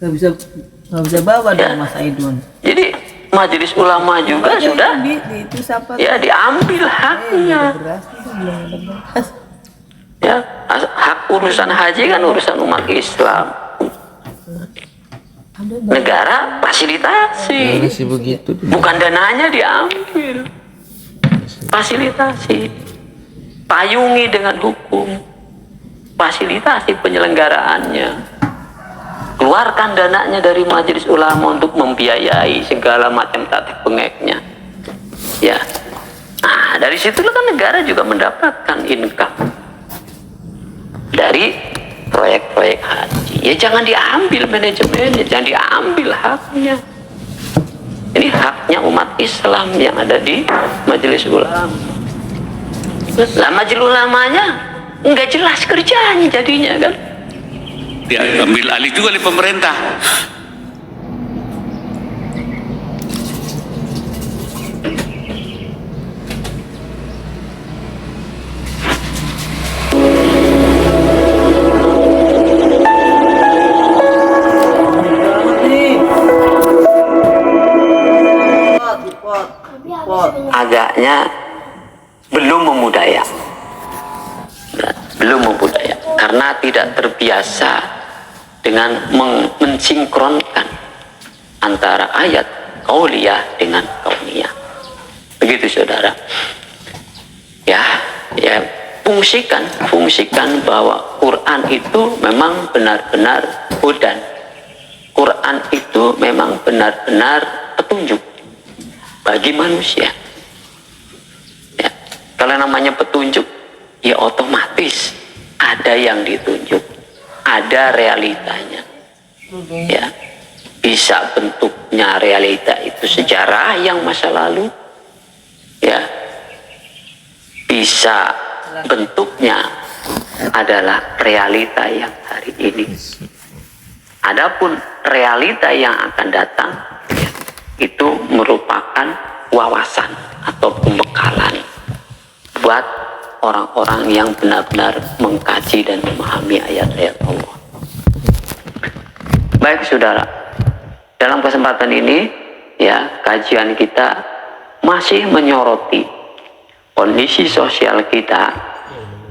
nggak bisa bawa dong Mas Aidun. Jadi majelis ulama juga sudah itu siapa? Ya diambil haknya. Ya, hak urusan haji kan urusan umat Islam. Negara fasilitasi, begitu, bukan dananya diambil. Fasilitasi, payungi dengan hukum, fasilitasi penyelenggaraannya. Keluarkan dananya dari majelis ulama untuk membiayai segala macam tatib pengeknya. Ya, nah dari situlah kan negara juga mendapatkan income dari proyek-proyek haji. Ya jangan diambil manajemennya, jangan diambil haknya. Ini haknya umat Islam yang ada di majelis ulama. Lah majelis ulamanya nggak jelas kerjanya jadinya kan. Dia ambil alih juga oleh pemerintah. Agaknya belum memudaya, karena tidak terbiasa dengan mensinkronkan antara ayat qauliyah dengan kauniyah. Begitu saudara. Ya, fungsikan bahwa Quran itu memang benar-benar hudan. Quran itu memang benar-benar petunjuk bagi manusia. Ya, kalau namanya petunjuk, ya otomatis ada yang ditunjuk, ada realitanya. Ya, bisa bentuknya realita itu sejarah yang masa lalu, ya, bisa bentuknya adalah realita yang hari ini. Adapun realita yang akan datang, ya, itu merupakan wawasan atau pembekalan buat orang-orang yang benar-benar mengkaji dan memahami ayat-ayat Allah. Baik saudara, dalam kesempatan ini ya kajian kita masih menyoroti kondisi sosial kita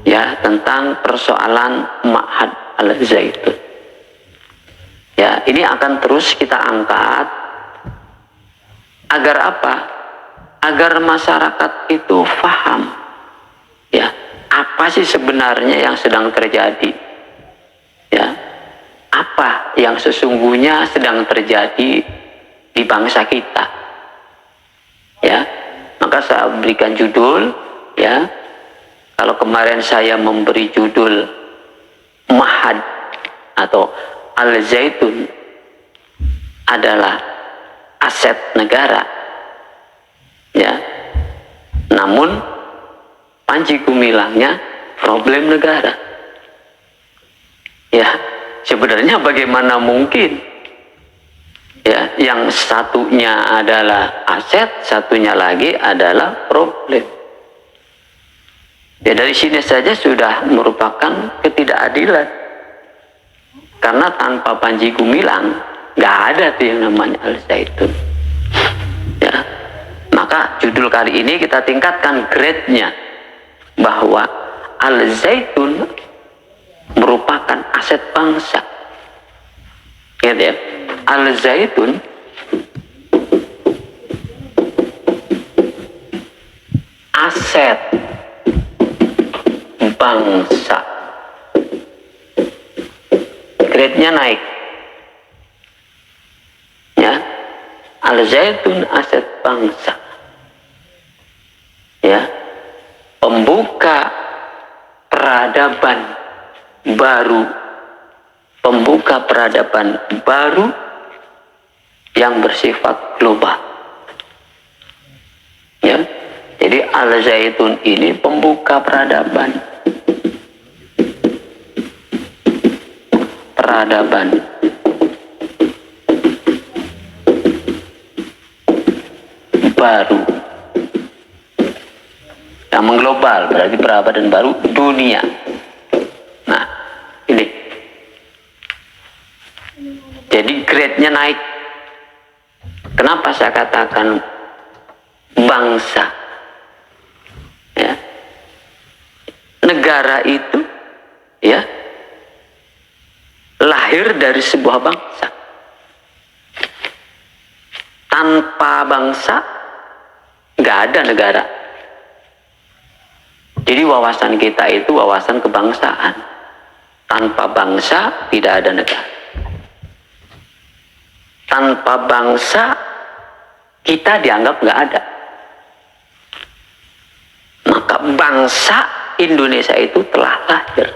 ya tentang persoalan Ma'had Al-Zaitun. Ya, ini akan terus kita angkat agar apa? Agar masyarakat itu paham ya, apa sih sebenarnya yang sedang terjadi? Ya, apa yang sesungguhnya sedang terjadi di bangsa kita? Ya, maka saya berikan judul ya. Kalau kemarin saya memberi judul Ma'had atau Al-Zaitun adalah aset negara. Ya. Namun Panji Gumilangnya problem negara. Ya, sebenarnya bagaimana mungkin ya yang satunya adalah aset, satunya lagi adalah problem. Ya, dari sini saja sudah merupakan ketidakadilan. Karena tanpa Panji Gumilang nggak ada tuh yang namanya Al-Zaitun. Ya, maka judul kali ini kita tingkatkan grade-nya bahwa Al-Zaitun merupakan aset bangsa. Ingat ya, Al-Zaitun aset bangsa. Grade-nya naik. Ya. Al-Zaitun aset bangsa. Ya. Pembuka peradaban baru. Pembuka peradaban baru yang bersifat global. Ya. Jadi Al-Zaitun ini pembuka peradaban baru yang mengglobal, berarti peradaban baru dunia. Nah ini Jadi grade-nya naik. Kenapa saya katakan bangsa? Ya. Negara itu ya lahir dari sebuah bangsa. Tanpa bangsa nggak ada negara. Jadi wawasan kita itu wawasan kebangsaan. Tanpa bangsa tidak ada negara. Tanpa bangsa kita dianggap nggak ada. Maka bangsa Indonesia itu telah lahir.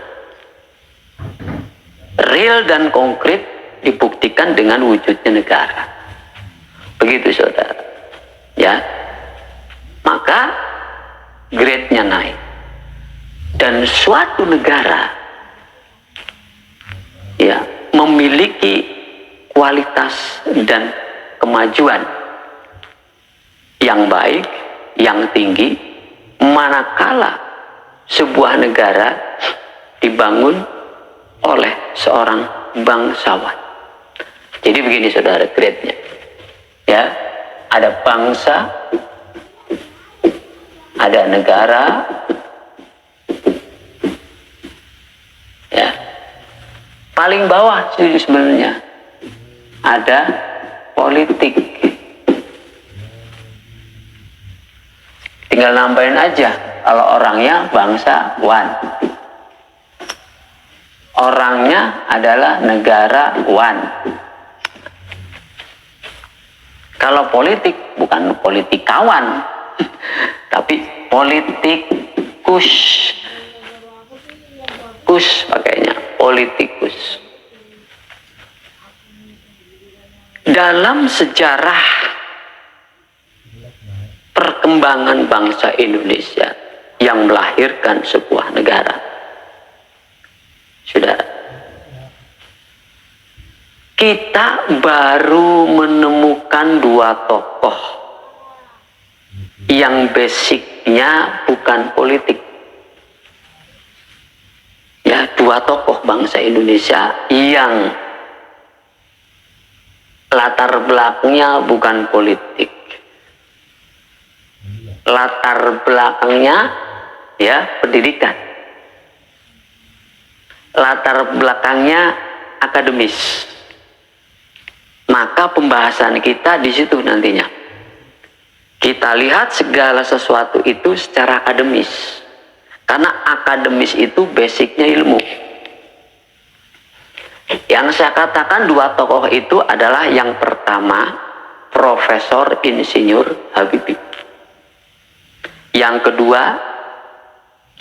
Real dan konkret dibuktikan dengan wujudnya negara. Begitu saudara. Ya. Maka grade-nya naik. Dan suatu negara ya memiliki kualitas dan kemajuan yang baik, yang tinggi, manakala sebuah negara dibangun oleh seorang bangsawan. Jadi begini saudara grade-nya. Ya, ada bangsa, ada negara, ya. Paling bawah sebenarnya ada politik. Tinggal nambahin aja kalau orangnya bangsawan. Orangnya adalah negarawan. Kalau politik bukan politikawan, tapi politikus. Kus pakainya, politikus. Dalam sejarah perkembangan bangsa Indonesia yang melahirkan sebuah negara, saudara, kita baru menemukan dua tokoh yang basicnya bukan politik. Ya, dua tokoh bangsa Indonesia yang latar belakangnya bukan politik. Latar belakangnya ya pendidikan. Latar belakangnya akademis. Maka pembahasan kita di situ nantinya. Kita lihat segala sesuatu itu secara akademis. Karena akademis itu basicnya ilmu. Yang saya katakan dua tokoh itu adalah yang pertama Profesor Insinyur Habibie. Yang kedua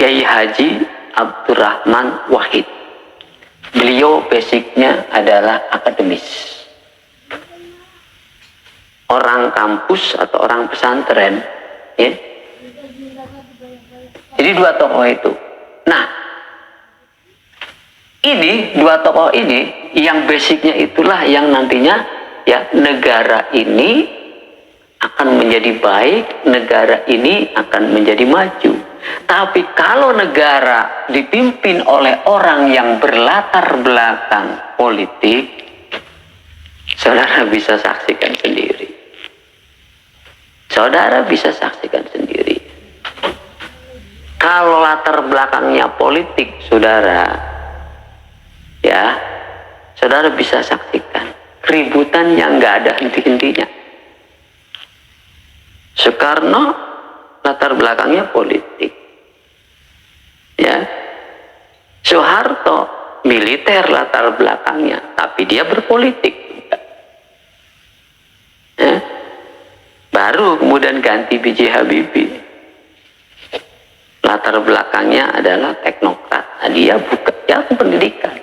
Kiai Haji Abdurrahman Wahid. Beliau basicnya adalah akademis. Orang kampus atau orang pesantren, ya. Jadi dua tokoh itu. Nah, ini dua tokoh ini yang basicnya itulah yang nantinya ya negara ini akan menjadi baik, negara ini akan menjadi maju. Tapi kalau negara dipimpin oleh orang yang berlatar belakang politik, saudara bisa saksikan sendiri. Saudara bisa saksikan sendiri. Kalau latar belakangnya politik, saudara, ya, saudara bisa saksikan keributan yang nggak ada henti-hentinya. Soekarno latar belakangnya politik, ya. Soeharto militer latar belakangnya, tapi dia berpolitik. Ya. Baru kemudian ganti B.J. Habibie. Latar belakangnya adalah teknokrat. Nah, dia buka ya pendidikan.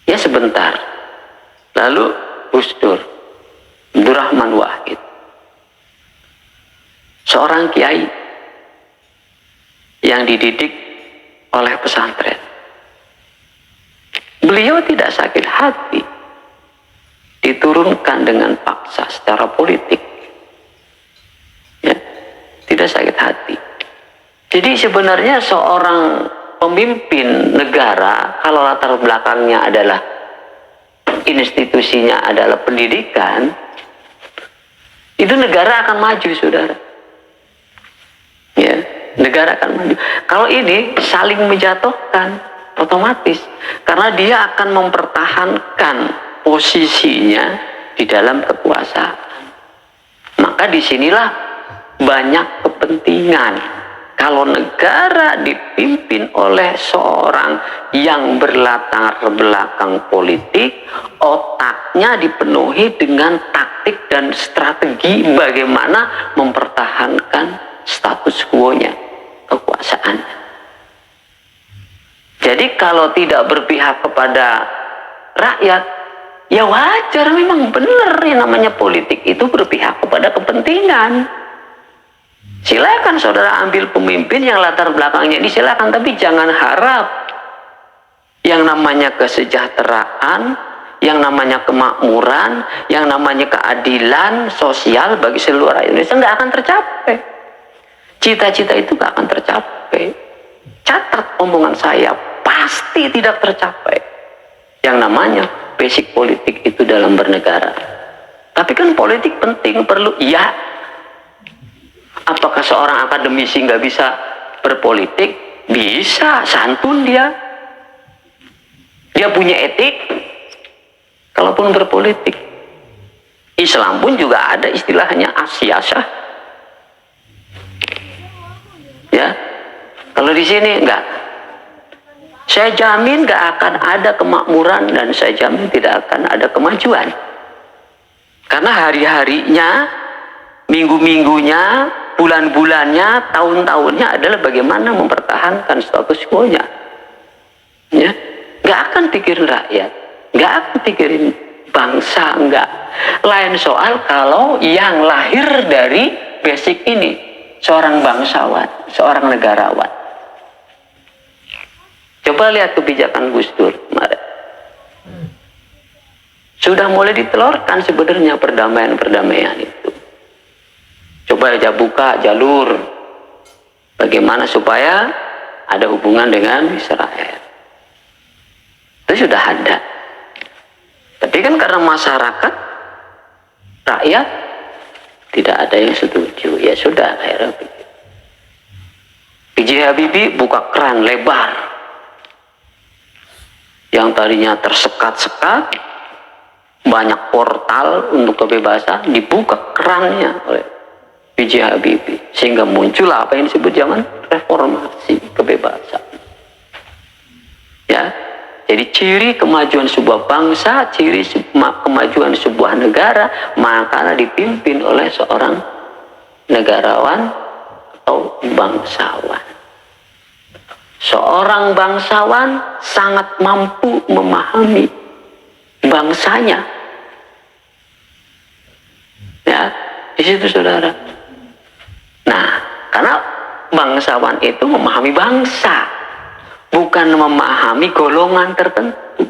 Ya sebentar. Lalu Gus Dur, Abdurrahman Wahid. Seorang kiai yang dididik oleh pesantren. Beliau tidak sakit hati diturunkan dengan paksa secara politik. Ya, tidak sakit hati. Jadi sebenarnya seorang pemimpin negara kalau latar belakangnya adalah institusinya adalah pendidikan, itu negara akan maju, saudara. Ya, negara akan maju. Kalau ini saling menjatuhkan, otomatis, karena dia akan mempertahankan posisinya di dalam kekuasaan. Maka disinilah banyak kepentingan. Kalau negara dipimpin oleh seorang yang berlatar belakang politik, otaknya dipenuhi dengan taktik dan strategi bagaimana mempertahankan status quo-nya, kekuasaannya. Jadi kalau tidak berpihak kepada rakyat, ya wajar, memang benar yang namanya politik itu berpihak kepada kepentingan. Silakan saudara ambil pemimpin yang latar belakangnya ini, silakan, tapi jangan harap yang namanya kesejahteraan, yang namanya kemakmuran, yang namanya keadilan sosial bagi seluruh rakyat Indonesia nggak akan tercapai. Cita-cita itu nggak akan tercapai. Catat omongan saya, pasti tidak tercapai. Yang namanya basic politik itu dalam bernegara. Tapi kan politik penting, perlu, ya. Apakah seorang akademisi nggak bisa berpolitik? Bisa, santun dia. Dia punya etik. Kalaupun berpolitik. Islam pun juga ada istilahnya asyasah. Ya, kalau di sini enggak. Saya jamin nggak akan ada kemakmuran dan saya jamin tidak akan ada kemajuan. Karena hari-harinya, minggu-minggunya, bulan-bulannya, tahun-tahunnya adalah bagaimana mempertahankan status quo-nya. Ya, nggak akan pikirin rakyat, nggak akan pikirin bangsa, nggak. Lain soal kalau yang lahir dari basic ini, seorang bangsawan, seorang negarawan. Coba lihat kebijakan Gus Dur kemarin. Sudah mulai ditelurkan sebenarnya perdamaian-perdamaian itu. Coba aja buka jalur bagaimana supaya ada hubungan dengan Israel. Itu sudah ada. Tapi kan karena masyarakat, rakyat tidak ada yang setuju. Ya sudah, akhirnya begitu. B.J. Habibie buka keran lebar. Yang tadinya tersekat-sekat, banyak portal untuk kebebasan, dibuka kerannya oleh B.J. Habibie, sehingga muncul apa yang disebut zaman reformasi kebebasan. Ya, jadi ciri kemajuan sebuah bangsa, ciri kemajuan sebuah negara, maka dipimpin oleh seorang negarawan atau bangsawan. Seorang bangsawan sangat mampu memahami bangsanya. Ya, di situ saudara. Nah, karena bangsawan itu memahami bangsa, bukan memahami golongan tertentu.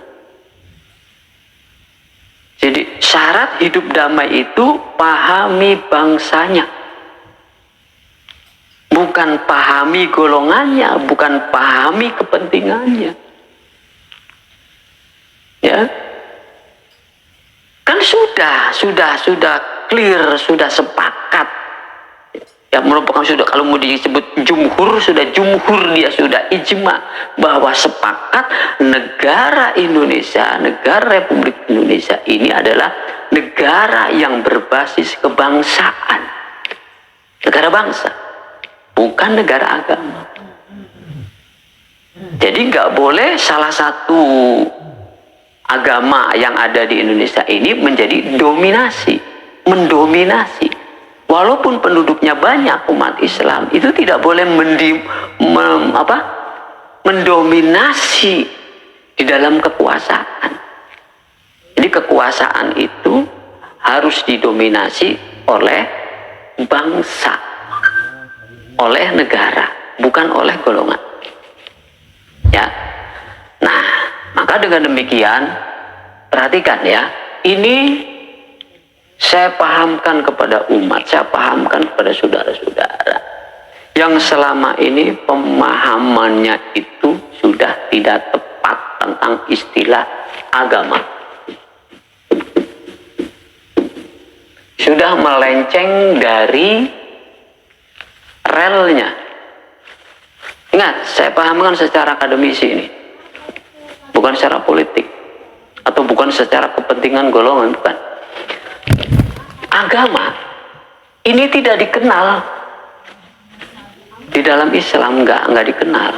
Jadi syarat hidup damai itu pahami bangsanya, bukan pahami golongannya, bukan pahami kepentingannya. Ya, kan sudah clear, sudah sepakat. Ya, merupakan sudah, kalau mau disebut jumhur, sudah jumhur, dia sudah ijma bahwa sepakat negara Indonesia, negara Republik Indonesia ini adalah negara yang berbasis kebangsaan, negara bangsa, bukan negara agama. Jadi nggak boleh salah satu agama yang ada di Indonesia ini menjadi mendominasi. Walaupun penduduknya banyak umat Islam, itu tidak boleh mendominasi di dalam kekuasaan. Jadi kekuasaan itu harus didominasi oleh bangsa, oleh negara, bukan oleh golongan. Ya. Nah, maka dengan demikian, perhatikan ya, ini saya pahamkan kepada umat, saya pahamkan kepada saudara-saudara yang selama ini pemahamannya itu sudah tidak tepat tentang istilah agama. sudah melenceng dari relnya. Ingat, saya pahamkan secara akademisi ini, bukan secara politik atau bukan secara kepentingan golongan, bukan. Agama ini tidak dikenal di dalam Islam, nggak dikenal.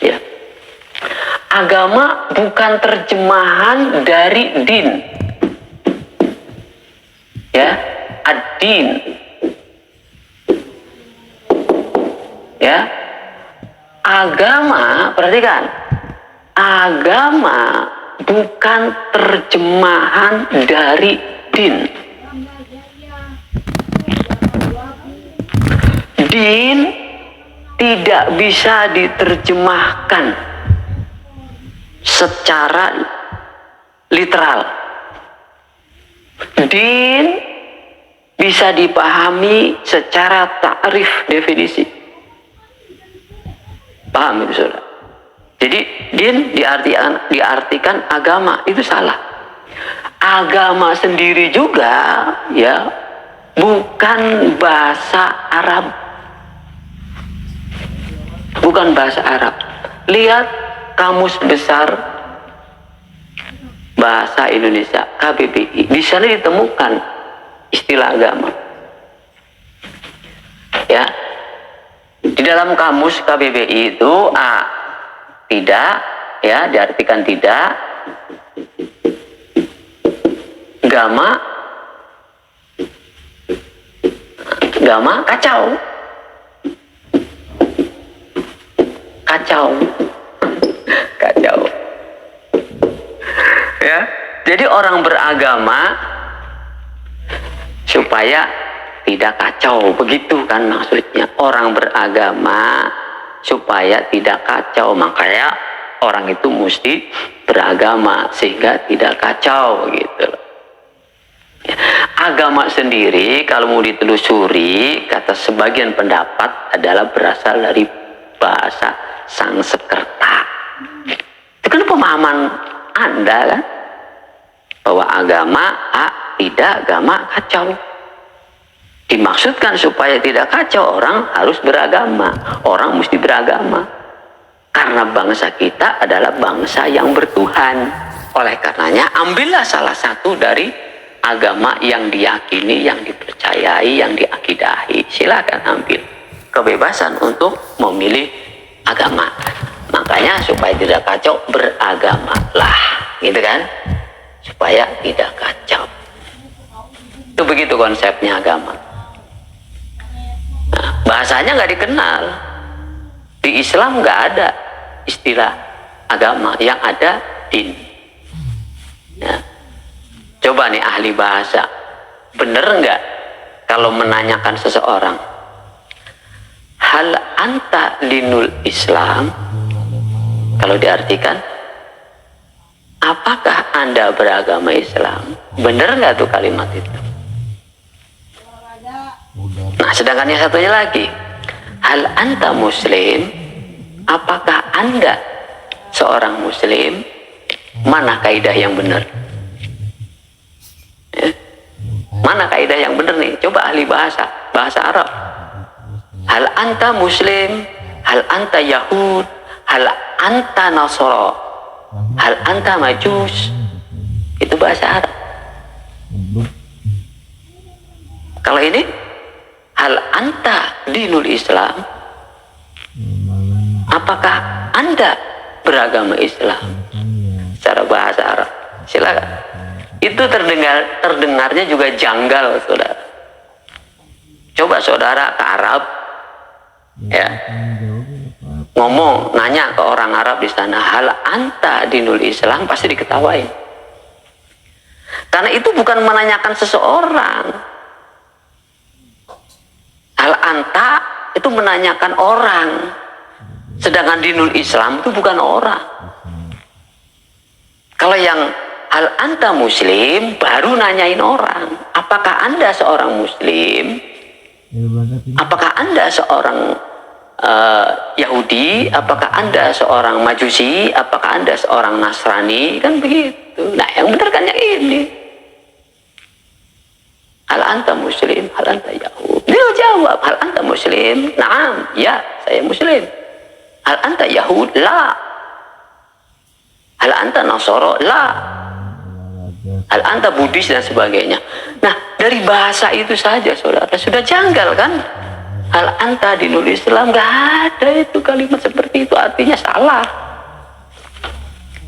Ya, agama bukan terjemahan dari din. Ya, ad-din. Ya, agama, perhatikan, agama bukan terjemahan dari din. Din tidak bisa diterjemahkan secara literal. Din bisa dipahami secara ta'rif, definisi. Paham itu saudara? Jadi din diartikan agama, itu salah. Agama sendiri juga ya bukan bahasa Arab. Bukan bahasa Arab. Lihat Kamus Besar Bahasa Indonesia KBBI, di sana ditemukan istilah agama. Ya. Di dalam kamus KBBI itu tidak, ya, diartikan tidak. Gama kacau. Kacau. Ya. Jadi orang beragama supaya tidak kacau, begitu kan maksudnya. Orang beragama supaya tidak kacau, makanya orang itu mesti beragama sehingga tidak kacau gitu. Agama sendiri kalau mau ditelusuri, kata sebagian pendapat adalah berasal dari bahasa Sanskerta. Itu kan pemahaman Anda kan, bahwa agama tidak, agama kacau. Dimaksudkan supaya tidak kacau, orang harus beragama, orang mesti beragama. Karena bangsa kita adalah bangsa yang bertuhan. Oleh karenanya, ambillah salah satu dari agama yang diyakini, yang dipercayai, yang diakidahi. Silakan ambil kebebasan untuk memilih agama. Makanya supaya tidak kacau, beragamalah, gitu kan? Supaya tidak kacau. Itu begitu konsepnya agama. Nah, bahasanya nggak dikenal. Di Islam nggak ada istilah agama, yang ada din. Ya. Coba nih ahli bahasa, bener nggak kalau menanyakan seseorang, hal anta dinul Islam, kalau diartikan, apakah anda beragama Islam? Bener nggak tuh kalimat itu? Nah, sedangkan yang satunya lagi, hal anta muslim, apakah anda seorang muslim? Mana kaidah yang benar? Ya. Mana kaidah yang benar nih? Coba ahli bahasa Arab. Hal anta muslim, hal anta yahud, hal anta nasara, hal anta majus. Itu bahasa Arab. Kalau ini hal anta dinul Islam, apakah anda beragama Islam? Secara bahasa Arab, silakan. Itu terdengarnya juga janggal, saudara. Coba saudara ke Arab, ya, ngomong, nanya ke orang Arab di sana, hal anta dinul Islam, pasti diketawain. Karena itu bukan menanyakan seseorang. Hal anta itu menanyakan orang, sedangkan dinul Islam itu bukan orang. Kalau yang hal anta muslim baru nanyain orang, apakah anda seorang muslim? Apakah anda seorang Yahudi? Apakah anda seorang Majusi? Apakah anda seorang Nasrani? Kan begitu. Nah, yang benar kan yang ini. Hal anta muslim? Hal anta Yahud? Dia jawab, hal anta muslim? Naam, ya, saya muslim. Hal anta Yahud? La. Hal anta Nasara? La. Hal anta Buddhis dan sebagainya. Nah, dari bahasa itu saja saudara sudah janggal kan? Hal anta di Nurul Islam nggak ada itu kalimat seperti itu, artinya salah.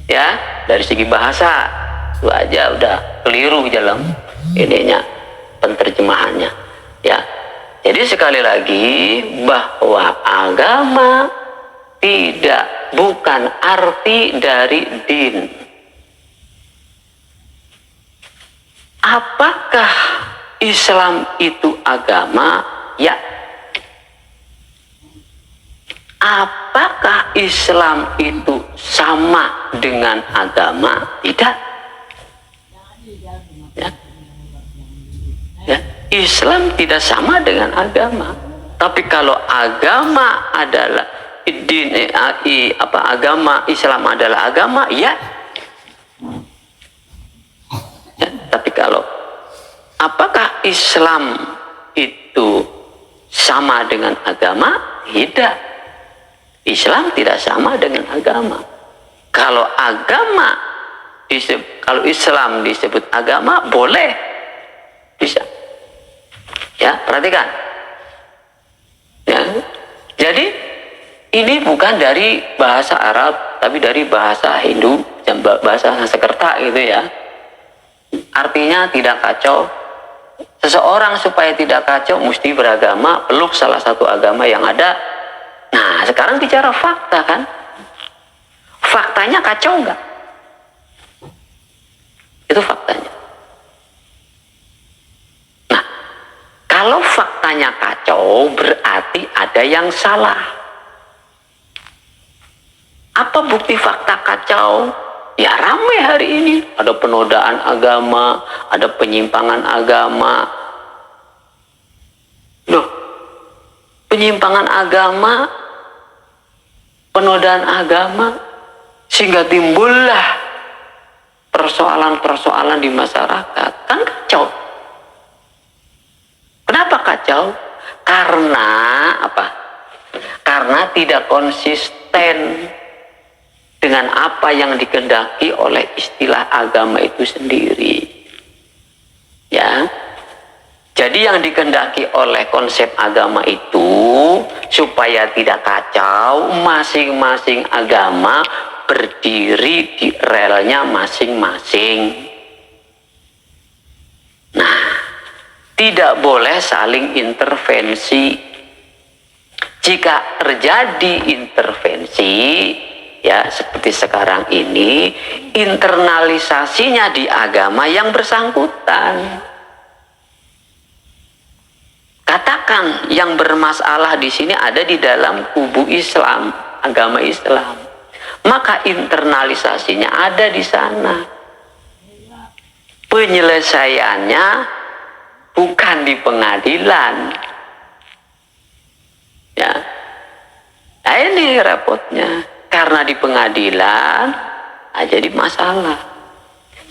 Ya, dari segi bahasa itu aja udah keliru dalam ininya, penterjemahannya. Ya, jadi sekali lagi bahwa agama bukan arti dari din. Apakah Islam itu agama? Ya. Apakah Islam itu sama dengan agama? Tidak. Ya. Ya. Islam tidak sama dengan agama. Tapi kalau agama adalah agama Islam adalah agama, ya. Ya, tapi kalau apakah Islam itu sama dengan agama? Tidak. Islam tidak sama dengan agama. Kalau Islam disebut agama, boleh, bisa. Ya, perhatikan. Ya, jadi ini bukan dari bahasa Arab, tapi dari bahasa Hindu, bahasa Sanskerta gitu ya. Artinya tidak kacau. Seseorang supaya tidak kacau mesti beragama, peluk salah satu agama yang ada. Nah, sekarang bicara fakta kan? Faktanya kacau nggak? Itu faktanya. Nah, kalau faktanya kacau berarti ada yang salah. Apa bukti fakta kacau? Ya ramai hari ini, ada penodaan agama, ada penyimpangan agama. Loh, penyimpangan agama, penodaan agama, sehingga timbullah persoalan-persoalan di masyarakat. Kan kacau. Kenapa kacau? Karena apa? Karena tidak konsisten dengan apa yang dikehendaki oleh istilah agama itu sendiri. Ya. Jadi yang dikehendaki oleh konsep agama itu supaya tidak kacau, masing-masing agama berdiri di relnya masing-masing. Nah, tidak boleh saling intervensi. Jika terjadi intervensi, ya seperti sekarang ini, internalisasinya di agama yang bersangkutan. Katakan yang bermasalah di sini ada di dalam kubu Islam, agama Islam, maka internalisasinya ada di sana. Penyelesaiannya bukan di pengadilan. Ya, nah ini repotnya. Karena di pengadilan jadi masalah.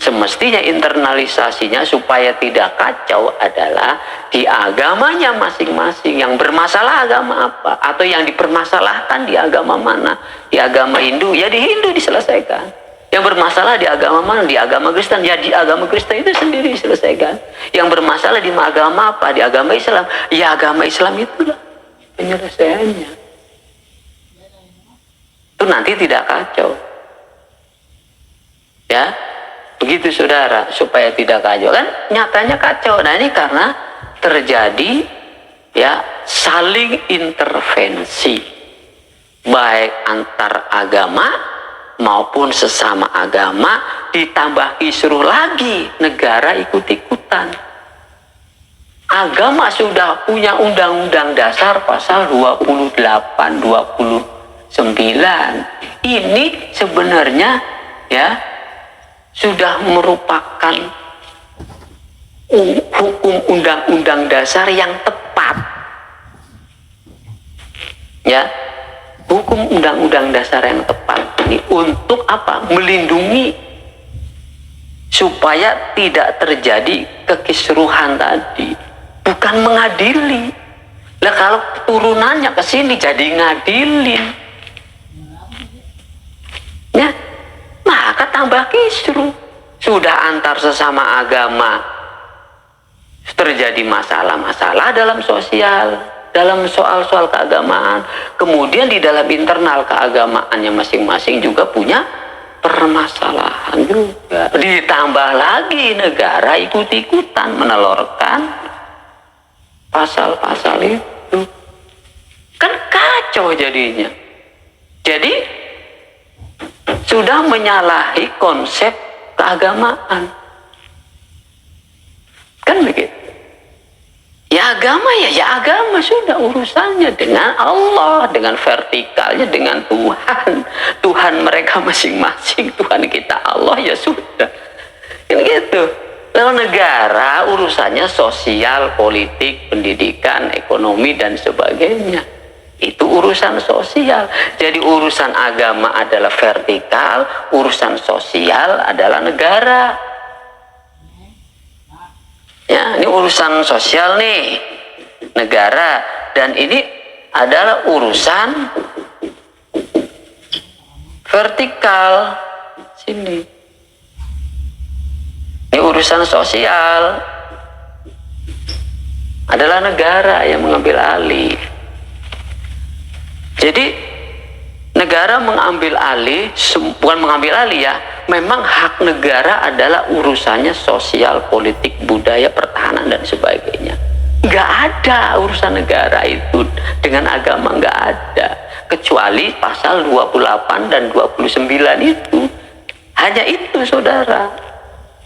Semestinya internalisasinya supaya tidak kacau adalah di agamanya masing-masing. Yang bermasalah agama apa? Atau yang dipermasalahkan di agama mana? Di agama Hindu, ya di Hindu diselesaikan. Yang bermasalah di agama mana? Di agama Kristen, ya di agama Kristen itu sendiri diselesaikan. Yang bermasalah di agama apa? Di agama Islam, ya agama Islam itulah penyelesaiannya. Itu nanti tidak kacau. Ya, begitu saudara, supaya tidak kacau kan nyatanya kacau. Nah ini karena terjadi ya saling intervensi baik antar agama maupun sesama agama, ditambah kisruh lagi negara ikut-ikutan. Agama sudah punya undang-undang dasar pasal 28, 29. Ini sebenarnya ya sudah merupakan hukum undang-undang dasar yang tepat. Ya, hukum undang-undang dasar yang tepat ini untuk apa? Melindungi supaya tidak terjadi kekisruhan tadi, bukan mengadili. Lah kalau turunannya ke sini jadi ngadilin, ya, maka tambah kisruh. Sudah antar sesama agama terjadi masalah-masalah dalam sosial, dalam soal-soal keagamaan. Kemudian di dalam internal keagamaannya masing-masing juga punya permasalahan juga. Ditambah lagi negara ikut-ikutan menelurkan pasal-pasal itu. Kan kacau jadinya. Jadi sudah menyalahi konsep keagamaan. Kan begitu. Ya agama ya agama, sudah urusannya dengan Allah, dengan vertikalnya, dengan Tuhan. Tuhan mereka masing-masing, Tuhan kita Allah, ya sudah. Kan gitu. Lalu negara urusannya sosial, politik, pendidikan, ekonomi dan sebagainya. Itu urusan sosial. Jadi urusan agama adalah vertikal, urusan sosial adalah negara. Ya, ini urusan sosial nih, negara, dan ini adalah urusan vertikal sini. Ini urusan sosial adalah negara yang mengambil alih. Jadi negara mengambil alih, bukan mengambil alih ya, memang hak negara adalah urusannya sosial, politik, budaya, pertahanan dan sebagainya. Nggak ada urusan negara itu dengan agama, nggak ada, kecuali pasal 28 dan 29 itu. Hanya itu saudara,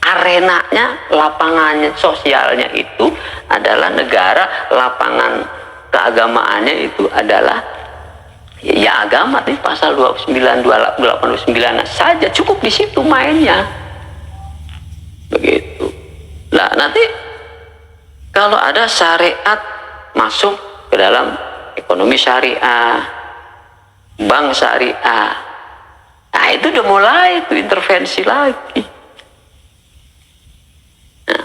arenanya, lapangannya, sosialnya itu adalah negara, lapangan keagamaannya itu adalah ya agama. Di pasal 29, 89 saja cukup di situ mainnya. Begitu. Nah, nanti kalau ada syariat masuk ke dalam ekonomi syariah, bank syariah, nah itu udah mulai itu intervensi lagi. Nah,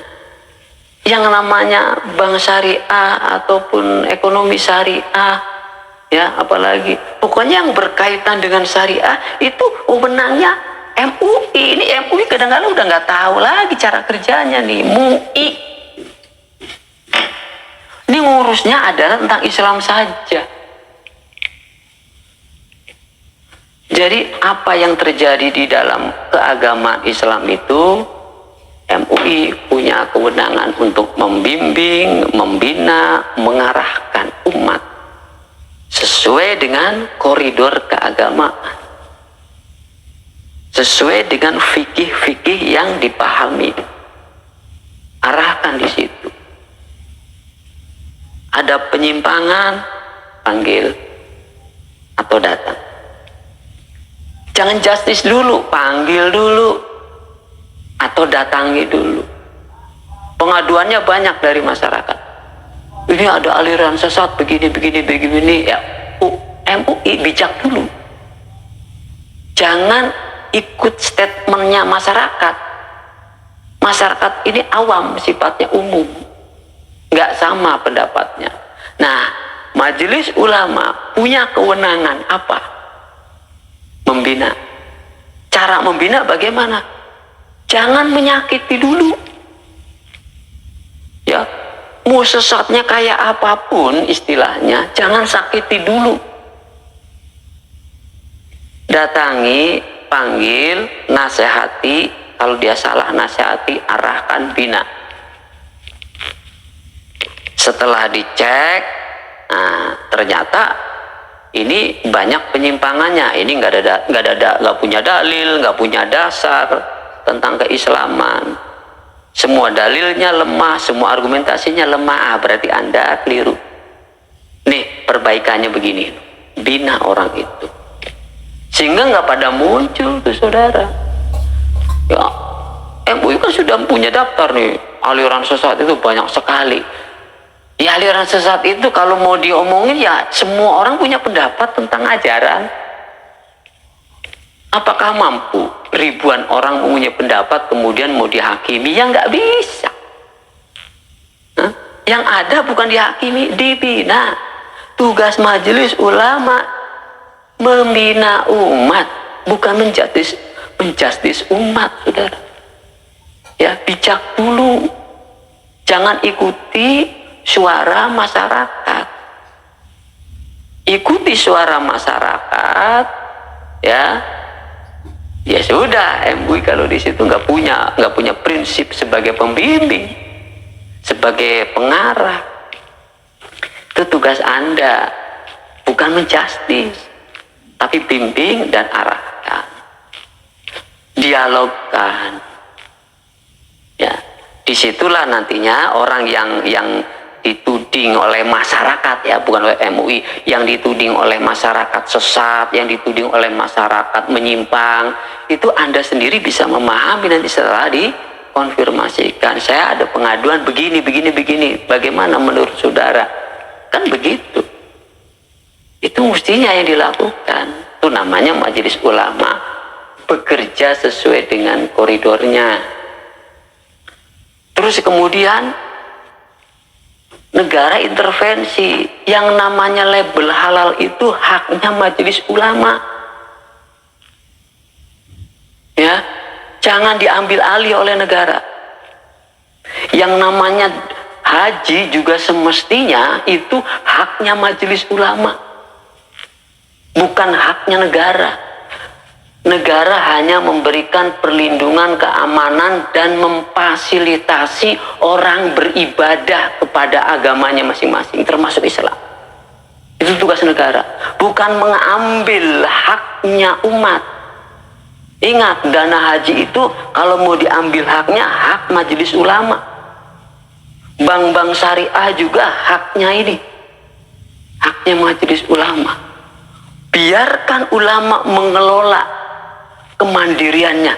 yang namanya bank syariah ataupun ekonomi syariah, ya apalagi pokoknya yang berkaitan dengan syariah itu wewenangnya MUI. Ini MUI kadang-kadang udah nggak tahu lagi cara kerjanya nih. MUI ini ngurusnya adalah tentang Islam saja. Jadi apa yang terjadi di dalam keagamaan Islam itu MUI punya kewenangan untuk membimbing, membina, mengarahkan umat sesuai dengan koridor keagamaan, sesuai dengan fikih-fikih yang dipahami, arahkan di situ. Ada penyimpangan, panggil atau datang. Jangan justice dulu, panggil dulu atau datangi dulu. Pengaduannya banyak dari masyarakat. Ini ada aliran sesat begini ya. MUI bijak dulu. Jangan ikut statementnya masyarakat. Masyarakat ini awam, sifatnya umum, nggak sama pendapatnya. Nah, majelis ulama punya kewenangan apa? Membina. Cara membina bagaimana? Jangan menyakiti dulu. Ya, mau sesatnya kayak apapun istilahnya, jangan sakiti dulu. Datangi, panggil, nasihati, kalau dia salah nasihati, arahkan, bina. Setelah dicek, nah ternyata ini banyak penyimpangannya, ini nggak punya dalil, nggak punya dasar tentang keislaman. Semua dalilnya lemah, semua argumentasinya lemah, berarti Anda keliru. Nih perbaikannya begini, bina orang itu, sehingga nggak pada muncul tuh saudara. Ya, MUI kan sudah punya daftar nih, aliran sesat itu banyak sekali. Ya aliran sesat itu kalau mau diomongin ya semua orang punya pendapat tentang ajaran. Apakah mampu ribuan orang mempunyai pendapat kemudian mau dihakimi, ya nggak bisa. Hah? Yang ada bukan dihakimi, dibina. Tugas majelis ulama membina umat, bukan menjustis umat, saudara. Ya, bijak dulu, jangan ikuti suara masyarakat. Ikuti suara masyarakat, ya sudah. MUI kalau di situ nggak punya prinsip sebagai pembimbing, sebagai pengarah. Itu tugas Anda, bukan menjustis, tapi bimbing dan arahkan, dialogkan. Ya, disitulah nantinya orang yang dituding oleh masyarakat, ya bukan oleh MUI, yang dituding oleh masyarakat sesat, yang dituding oleh masyarakat menyimpang, itu Anda sendiri bisa memahami nanti setelah dikonfirmasikan. Saya ada pengaduan begini, bagaimana menurut saudara? Kan begitu. Itu mestinya yang dilakukan. Itu namanya majelis ulama bekerja sesuai dengan koridornya. Terus kemudian negara intervensi. Yang namanya label halal itu haknya majelis ulama. Ya, jangan diambil alih oleh negara. Yang namanya haji juga semestinya itu haknya majelis ulama, bukan haknya negara. Negara hanya memberikan perlindungan, keamanan, dan memfasilitasi orang beribadah kepada agamanya masing-masing, termasuk Islam. Itu tugas negara, bukan mengambil haknya umat. Ingat, dana haji itu kalau mau diambil haknya, hak majelis ulama. Bank-bank syariah juga haknya ini, haknya majelis ulama. Biarkan ulama mengelola kemandiriannya.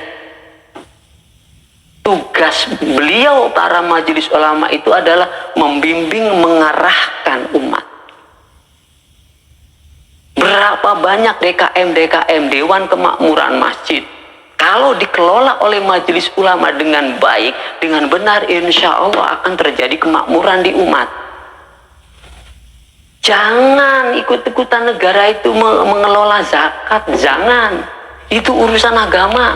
Tugas beliau para majelis ulama itu adalah membimbing, mengarahkan umat. Berapa banyak DKM, Dewan Kemakmuran Masjid, kalau dikelola oleh majelis ulama dengan baik, dengan benar, insya Allah akan terjadi kemakmuran di umat. Jangan ikut-ikutan negara itu mengelola zakat, jangan. Itu urusan agama.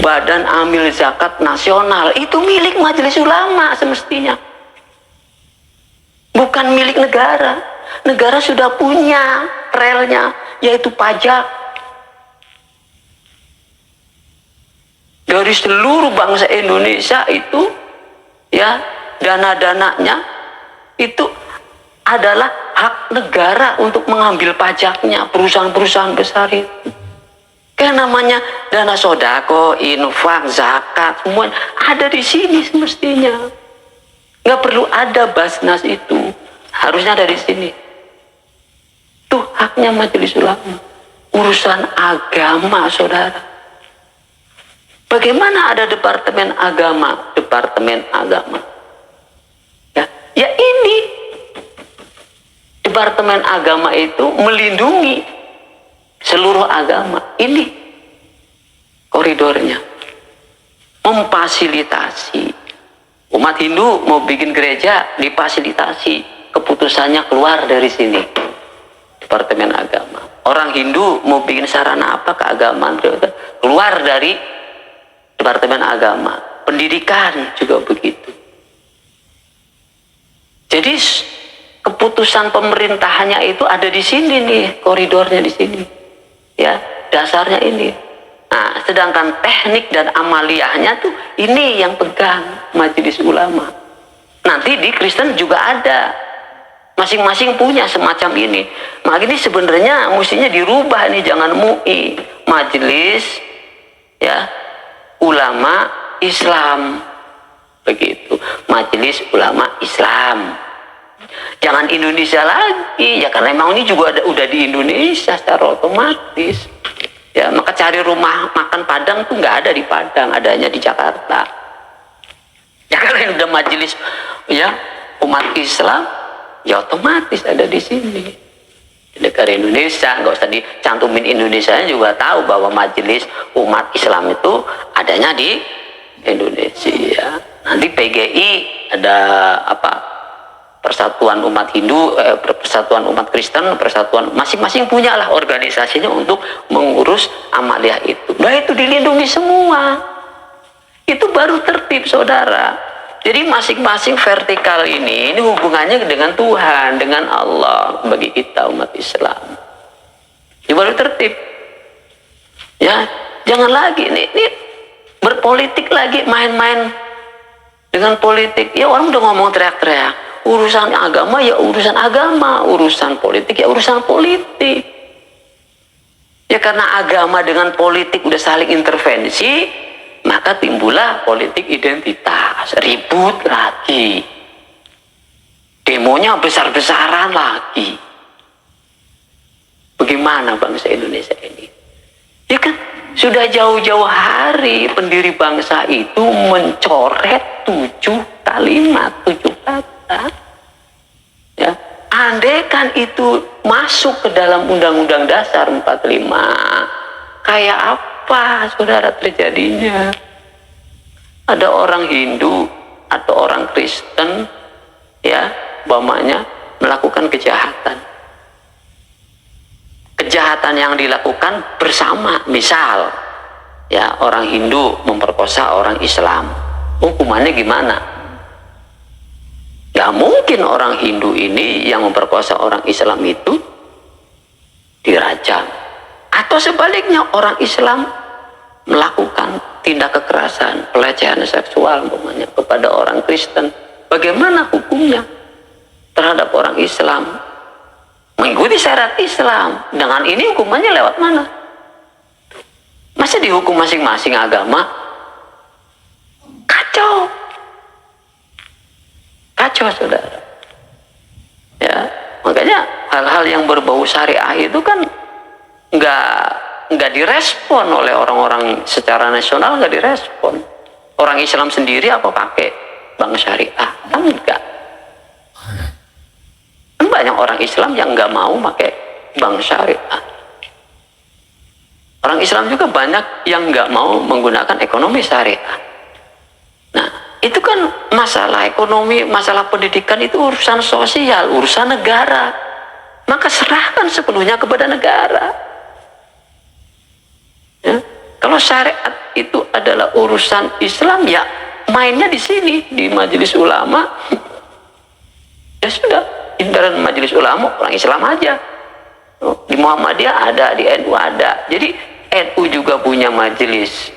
Badan Amil Zakat Nasional itu milik majelis ulama semestinya, bukan milik negara. Negara sudah punya relnya, yaitu pajak. Dari seluruh bangsa Indonesia itu, ya, dana-dananya itu adalah hak negara untuk mengambil pajaknya, perusahaan-perusahaan besar itu. Kayak namanya dana sodako, infak, zakat, semuanya ada di sini semestinya. Nggak perlu ada Basnas itu, harusnya ada di sini. Tuh haknya majelis ulama, urusan agama, saudara. Bagaimana ada departemen agama? Ya ini departemen agama itu melindungi seluruh agama. Ini koridornya, memfasilitasi. Umat Hindu mau bikin gereja, difasilitasi, keputusannya keluar dari sini, departemen agama. Orang Hindu mau bikin sarana apa keagamaan, keluar dari departemen agama. Pendidikan juga begitu. Jadi keputusan pemerintahannya itu ada di sini nih, koridornya di sini, ya, dasarnya ini. Nah, sedangkan teknik dan amaliyahnya tuh ini yang pegang majelis ulama. Nanti di Kristen juga ada, masing-masing punya semacam ini. Nah, ini sebenarnya mestinya dirubah nih, jangan MUI, majelis, ya, ulama Islam, begitu, majelis ulama Islam. Jangan Indonesia lagi, ya, karena memang ini juga udah di Indonesia secara otomatis. Ya, maka cari rumah makan Padang tuh nggak ada di Padang, adanya di Jakarta. Ya, kalau udah majelis, ya, umat Islam, ya otomatis ada di sini, di dari Indonesia, nggak usah dicantumin Indonesia juga tahu bahwa majelis umat Islam itu adanya di Indonesia. Nanti PGI ada apa, persatuan umat Hindu, persatuan umat Kristen, persatuan masing-masing punya lah organisasinya untuk mengurus amaliyah itu. Nah itu dilindungi semua, itu baru tertib saudara. Jadi masing-masing vertikal ini hubungannya dengan Tuhan, dengan Allah bagi kita umat Islam. Ini baru tertib. Ya, jangan lagi ini berpolitik lagi, main-main dengan politik. Ya orang udah ngomong teriak-teriak. Urusan agama ya urusan agama, urusan politik ya urusan politik. Ya karena agama dengan politik udah saling intervensi, maka timbullah politik identitas, ribut lagi, demonya besar-besaran lagi. Bagaimana bangsa Indonesia ini? Ya kan sudah jauh-jauh hari pendiri bangsa itu mencoret 7 kalimat, 7 kata. Ya, andaikan itu masuk ke dalam Undang-Undang Dasar 45, kayak apa saudara terjadinya? Ada orang Hindu atau orang Kristen ya umpamanya melakukan kejahatan yang dilakukan bersama, misal ya orang Hindu memperkosa orang Islam, hukumannya gimana? Gak mungkin orang Hindu ini yang memperkosa orang Islam itu dirajam, atau sebaliknya orang Islam melakukan tindak kekerasan, pelecehan seksual umpamanya kepada orang Kristen, bagaimana hukumnya terhadap orang Islam? Mengikuti syarat Islam. Dengan ini hukumannya lewat mana? Masih dihukum masing-masing agama? Kacau. Kacau saudara. Ya, makanya hal-hal yang berbau syariah itu kan nggak direspon oleh orang-orang secara nasional, nggak direspon. Orang Islam sendiri apa pakai bank syariah? Kan enggak. Kan banyak orang Islam yang nggak mau pakai bank syariah. Orang Islam juga banyak yang nggak mau menggunakan ekonomi syariah. Nah, itu kan masalah ekonomi, masalah pendidikan itu urusan sosial, urusan negara. Maka serahkan sepenuhnya kepada negara. Ya, kalau syariat itu adalah urusan Islam, ya mainnya di sini di Majelis Ulama. Ya sudah, dalam Majelis Ulama orang Islam aja. Di Muhammadiyah ada, di NU ada. Jadi NU juga punya majelis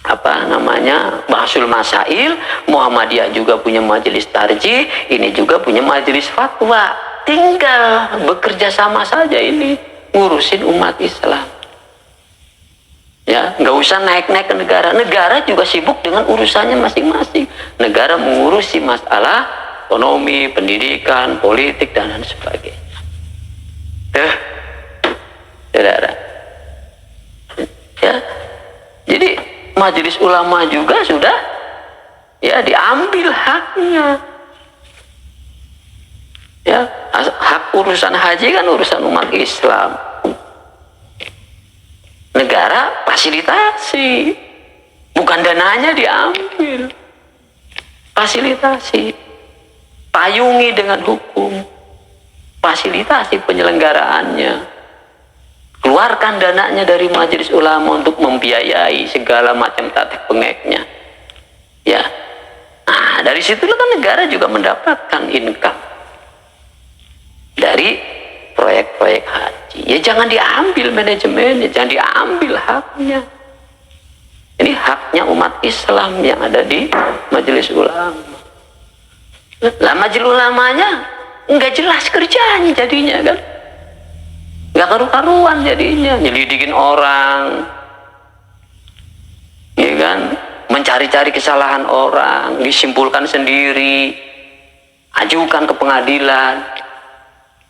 apa namanya Bahsul Masail, Muhammadiyah juga punya majelis tarjih, ini juga punya majelis fatwa. Tinggal bekerja sama saja ini ngurusin umat Islam. Ya, nggak usah naik-naik ke negara. Negara juga sibuk dengan urusannya masing-masing. Negara mengurusi masalah ekonomi, pendidikan, politik dan lain sebagainya. Saudara. Ya. Jadi Majelis Ulama juga sudah ya diambil haknya. Ya, hak urusan haji kan urusan umat Islam. Negara fasilitasi, bukan dananya diambil. Fasilitasi, payungi dengan hukum, fasilitasi penyelenggaraannya, keluarkan dananya dari Majelis Ulama untuk membiayai segala macam tatip pengeknya. Ya, nah dari situlah kan negara juga mendapatkan income dari proyek-proyek haji. Ya jangan diambil manajemennya, jangan diambil haknya. Ini haknya umat Islam yang ada di Majelis Ulama. Lah Majelis Ulamanya nggak jelas kerjanya jadinya kan, nggak karu-karuan jadinya, nyelidikin orang, ya kan, mencari-cari kesalahan orang, disimpulkan sendiri, ajukan ke pengadilan.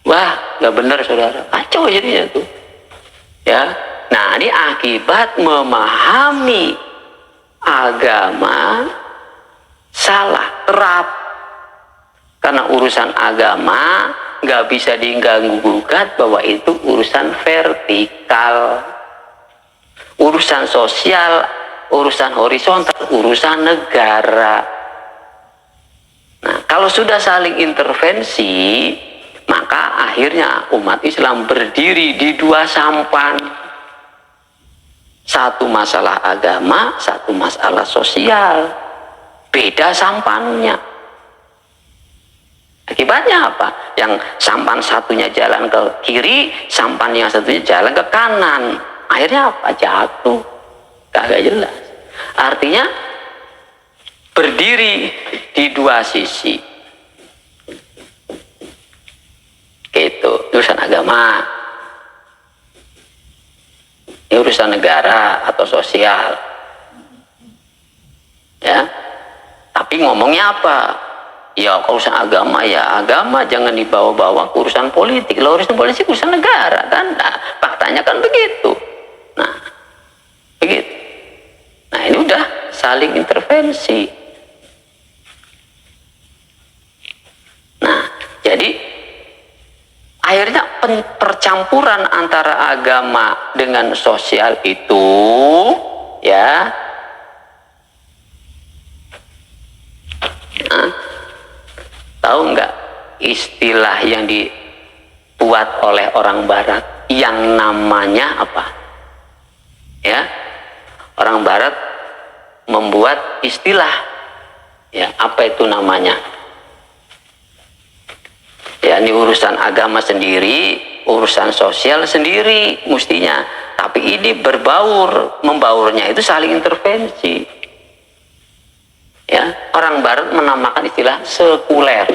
Wah, nggak benar saudara, kacau jadinya tuh. Ya, nah ini akibat memahami agama salah terap. Karena urusan agama nggak bisa diganggu gugat bahwa itu urusan vertikal, urusan sosial, urusan horizontal, urusan negara. Nah, kalau sudah saling intervensi, maka akhirnya umat Islam berdiri di dua sampan. Satu masalah agama, satu masalah sosial. Beda sampannya. Akibatnya apa? Yang sampan satunya jalan ke kiri, sampan yang satunya jalan ke kanan. Akhirnya apa? Jatuh. Kagak jelas. Artinya berdiri di dua sisi. Gitu, urusan agama. Ini urusan negara atau sosial. Ya. Tapi ngomongnya apa? Ya urusan agama, ya agama jangan dibawa-bawa ke urusan politik. Lah urusan politik urusan negara kan. Nah, faktanya kan begitu. Nah, begitu. Nah, ini udah saling intervensi. Nah, jadi akhirnya percampuran antara agama dengan sosial itu, ya, nah, tahu nggak istilah yang dibuat oleh orang Barat yang namanya apa? Ya, orang Barat membuat istilah, ya, apa itu namanya? Ya, ini urusan agama sendiri, urusan sosial sendiri mestinya. Tapi ini berbaur, membaurnya itu saling intervensi. Ya, orang Barat menamakan istilah sekuler.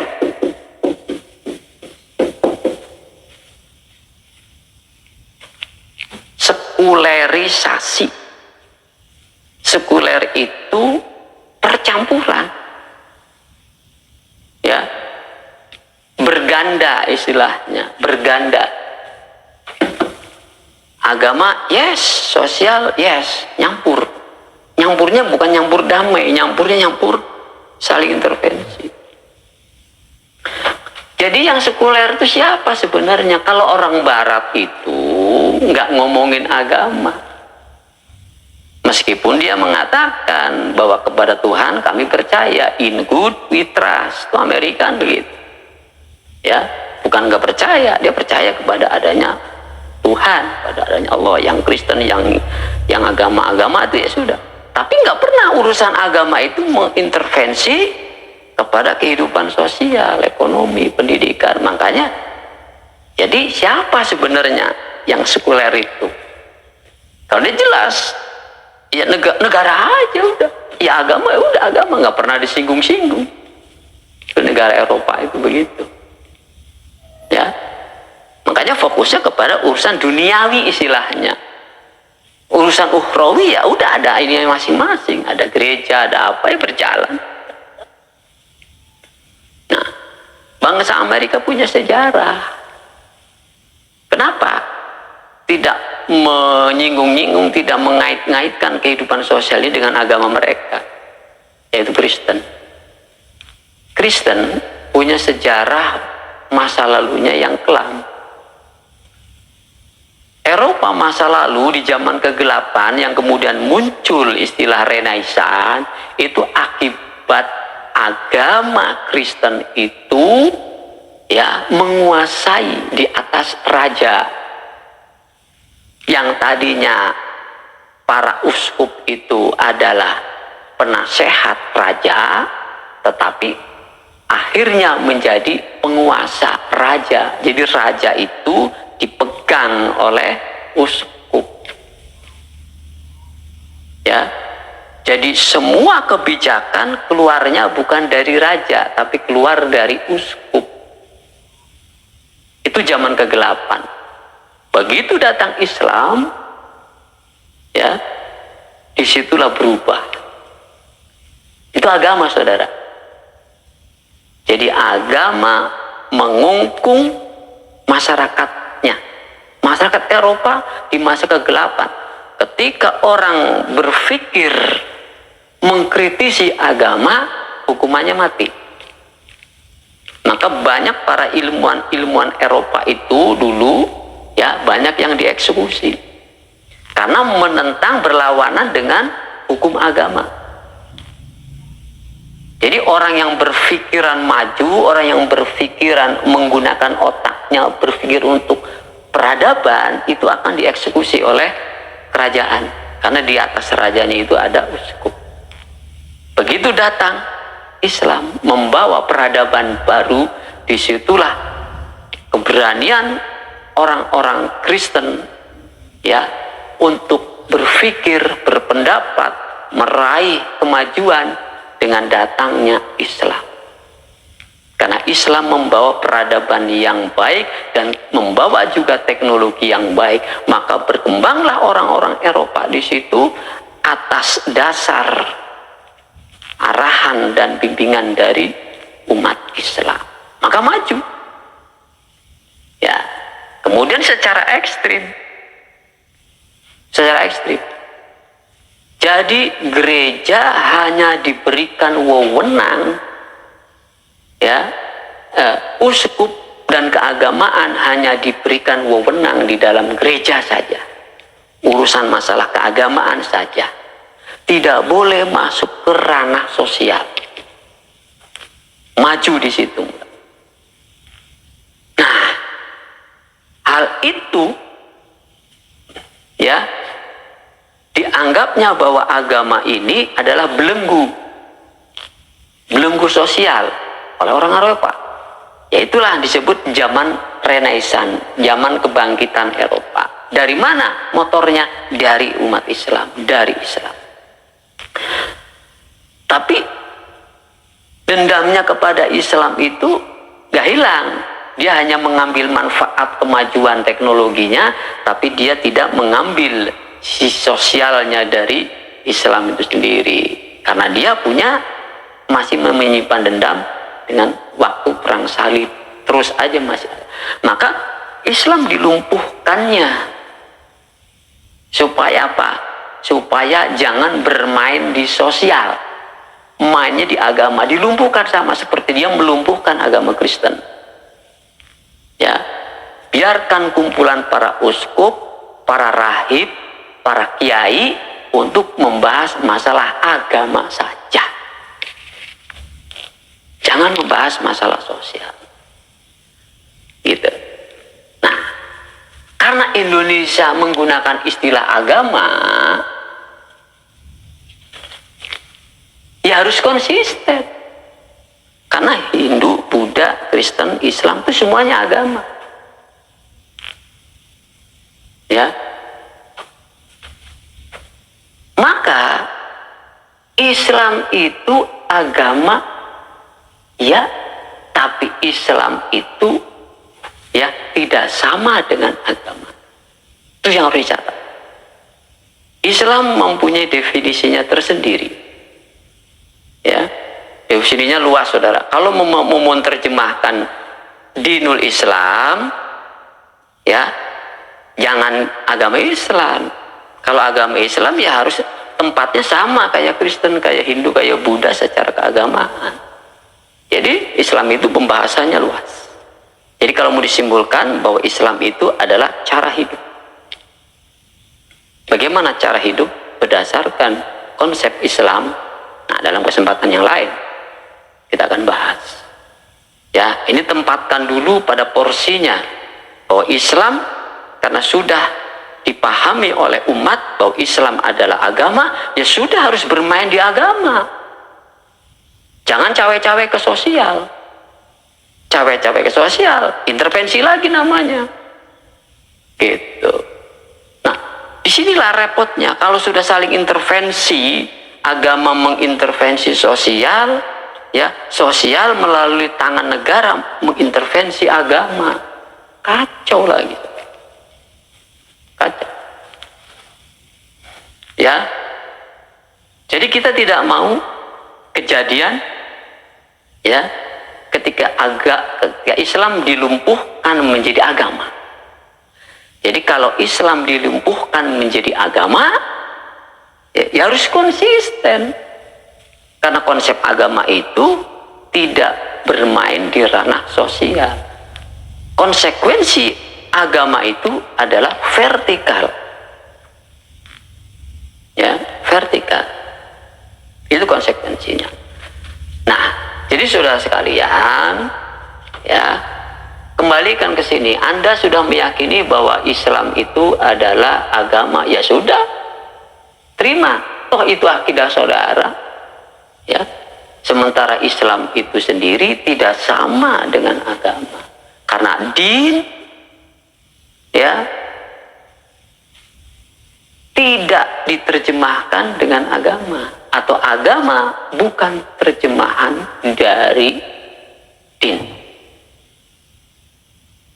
Sekulerisasi. Sekuler itu percampuran. Ya. Berganda istilahnya, berganda. Agama yes, sosial yes, nyampur. Nyampurnya bukan nyampur damai, nyampurnya nyampur saling intervensi. Jadi yang sekuler itu siapa sebenarnya? Kalau orang Barat itu nggak ngomongin agama, meskipun dia mengatakan bahwa kepada Tuhan kami percaya, in good we trust. Itu Amerika begitu. Ya, bukan nggak percaya, dia percaya kepada adanya Tuhan, pada adanya Allah. Yang Kristen, yang agama-agama itu ya sudah. Tapi nggak pernah urusan agama itu mengintervensi kepada kehidupan sosial, ekonomi, pendidikan. Makanya, jadi siapa sebenarnya yang sekuler itu? Kalau dia jelas, ya negara aja udah. Ya agama ya udah, agama nggak pernah disinggung-singgung. Negara Eropa itu begitu. Ya, makanya fokusnya kepada urusan duniawi istilahnya. Urusan ukhrawi ya udah ada ini masing-masing, ada gereja, ada apa ya berjalan. Nah, bangsa Amerika punya sejarah. Kenapa tidak menyinggung-nyinggung, tidak mengait-ngaitkan kehidupan sosialnya dengan agama mereka, yaitu Kristen. Kristen punya sejarah masa lalunya yang kelam. Eropa masa lalu di zaman kegelapan yang kemudian muncul istilah Renaissance itu akibat agama Kristen itu ya menguasai di atas raja. Yang tadinya para uskup itu adalah penasehat raja, tetapi akhirnya menjadi penguasa raja. Jadi raja itu dipegang oleh uskup. Ya. Jadi semua kebijakan keluarnya bukan dari raja, tapi keluar dari uskup. Itu zaman kegelapan. Begitu datang Islam, ya, disitulah berubah. Itu agama, saudara. Jadi agama mengungkung masyarakatnya. Masyarakat Eropa di masa kegelapan. Ketika orang berpikir mengkritisi agama, hukumannya mati. Maka banyak para ilmuwan Eropa itu dulu ya banyak yang dieksekusi karena menentang, berlawanan dengan hukum agama. Jadi orang yang berpikiran maju, orang yang berpikiran menggunakan otaknya, berpikir untuk peradaban, itu akan dieksekusi oleh kerajaan. Karena di atas rajanya itu ada uskup. Begitu datang Islam membawa peradaban baru, disitulah keberanian orang-orang Kristen ya untuk berpikir, berpendapat, meraih kemajuan dengan datangnya Islam. Karena Islam membawa peradaban yang baik dan membawa juga teknologi yang baik, maka berkembanglah orang-orang Eropa di situ atas dasar arahan dan bimbingan dari umat Islam. Maka maju. Ya. Kemudian secara ekstrim. Jadi gereja hanya diberikan wewenang, ya, uskup dan keagamaan hanya diberikan wewenang di dalam gereja saja, urusan masalah keagamaan saja, tidak boleh masuk ke ranah sosial, maju di situ. Nah, hal itu, ya. Dianggapnya bahwa agama ini adalah belenggu sosial oleh orang Eropa. Yaitulah disebut zaman Renaissance, zaman kebangkitan Eropa. Dari mana motornya? Dari umat Islam, dari Islam. Tapi dendamnya kepada Islam itu gak hilang. Dia hanya mengambil manfaat kemajuan teknologinya, tapi dia tidak mengambil si sosialnya dari Islam itu sendiri, karena dia masih menyimpan dendam dengan waktu perang salib, terus aja masih. Maka Islam dilumpuhkannya supaya apa? Supaya jangan bermain di sosial, mainnya di agama. Dilumpuhkan sama seperti dia melumpuhkan agama Kristen. Ya, biarkan kumpulan para uskup, para rahib, para kiai untuk membahas masalah agama saja. Jangan membahas masalah sosial. Gitu. Nah, karena Indonesia menggunakan istilah agama, ya harus konsisten. Karena Hindu, Buddha, Kristen, Islam itu semuanya agama. Ya. Maka Islam itu agama, ya, tapi Islam itu ya tidak sama dengan agama. Itu yang harus dicatat. Islam mempunyai definisinya tersendiri. Ya, definisinya luas, saudara. Kalau mau menerjemahkan dinul Islam, ya, jangan agama Islam. Kalau agama Islam ya harus tempatnya sama kayak Kristen, kayak Hindu, kayak Buddha secara keagamaan. Jadi Islam itu pembahasannya luas. Jadi kalau mau disimpulkan bahwa Islam itu adalah cara hidup. Bagaimana cara hidup? Berdasarkan konsep Islam. Nah, dalam kesempatan yang lain kita akan bahas. Ya, ini tempatkan dulu pada porsinya bahwa Islam karena sudah dipahami oleh umat bahwa Islam adalah agama, ya sudah harus bermain di agama. Jangan cawe-cawe ke sosial. Cawe-cawe ke sosial, intervensi lagi namanya. Gitu. Nah, disinilah repotnya. Kalau sudah saling intervensi, agama mengintervensi sosial, ya, sosial melalui tangan negara mengintervensi agama. Kacau lagi. Kacau. Ya. Jadi kita tidak mau kejadian, ya, ketika Islam dilumpuhkan menjadi agama. Jadi kalau Islam dilumpuhkan menjadi agama, ya harus konsisten. Karena konsep agama itu tidak bermain di ranah sosial. Konsekuensi agama itu adalah vertikal. Ya, vertikal. Itu konsekuensinya. Nah, jadi saudara sekalian, ya, kembalikan ke sini. Anda sudah meyakini bahwa Islam itu adalah agama, ya sudah, terima. Toh itu akidah saudara. Ya. Sementara Islam itu sendiri tidak sama dengan agama. Karena din, ya, tidak diterjemahkan dengan agama, atau agama bukan terjemahan dari din.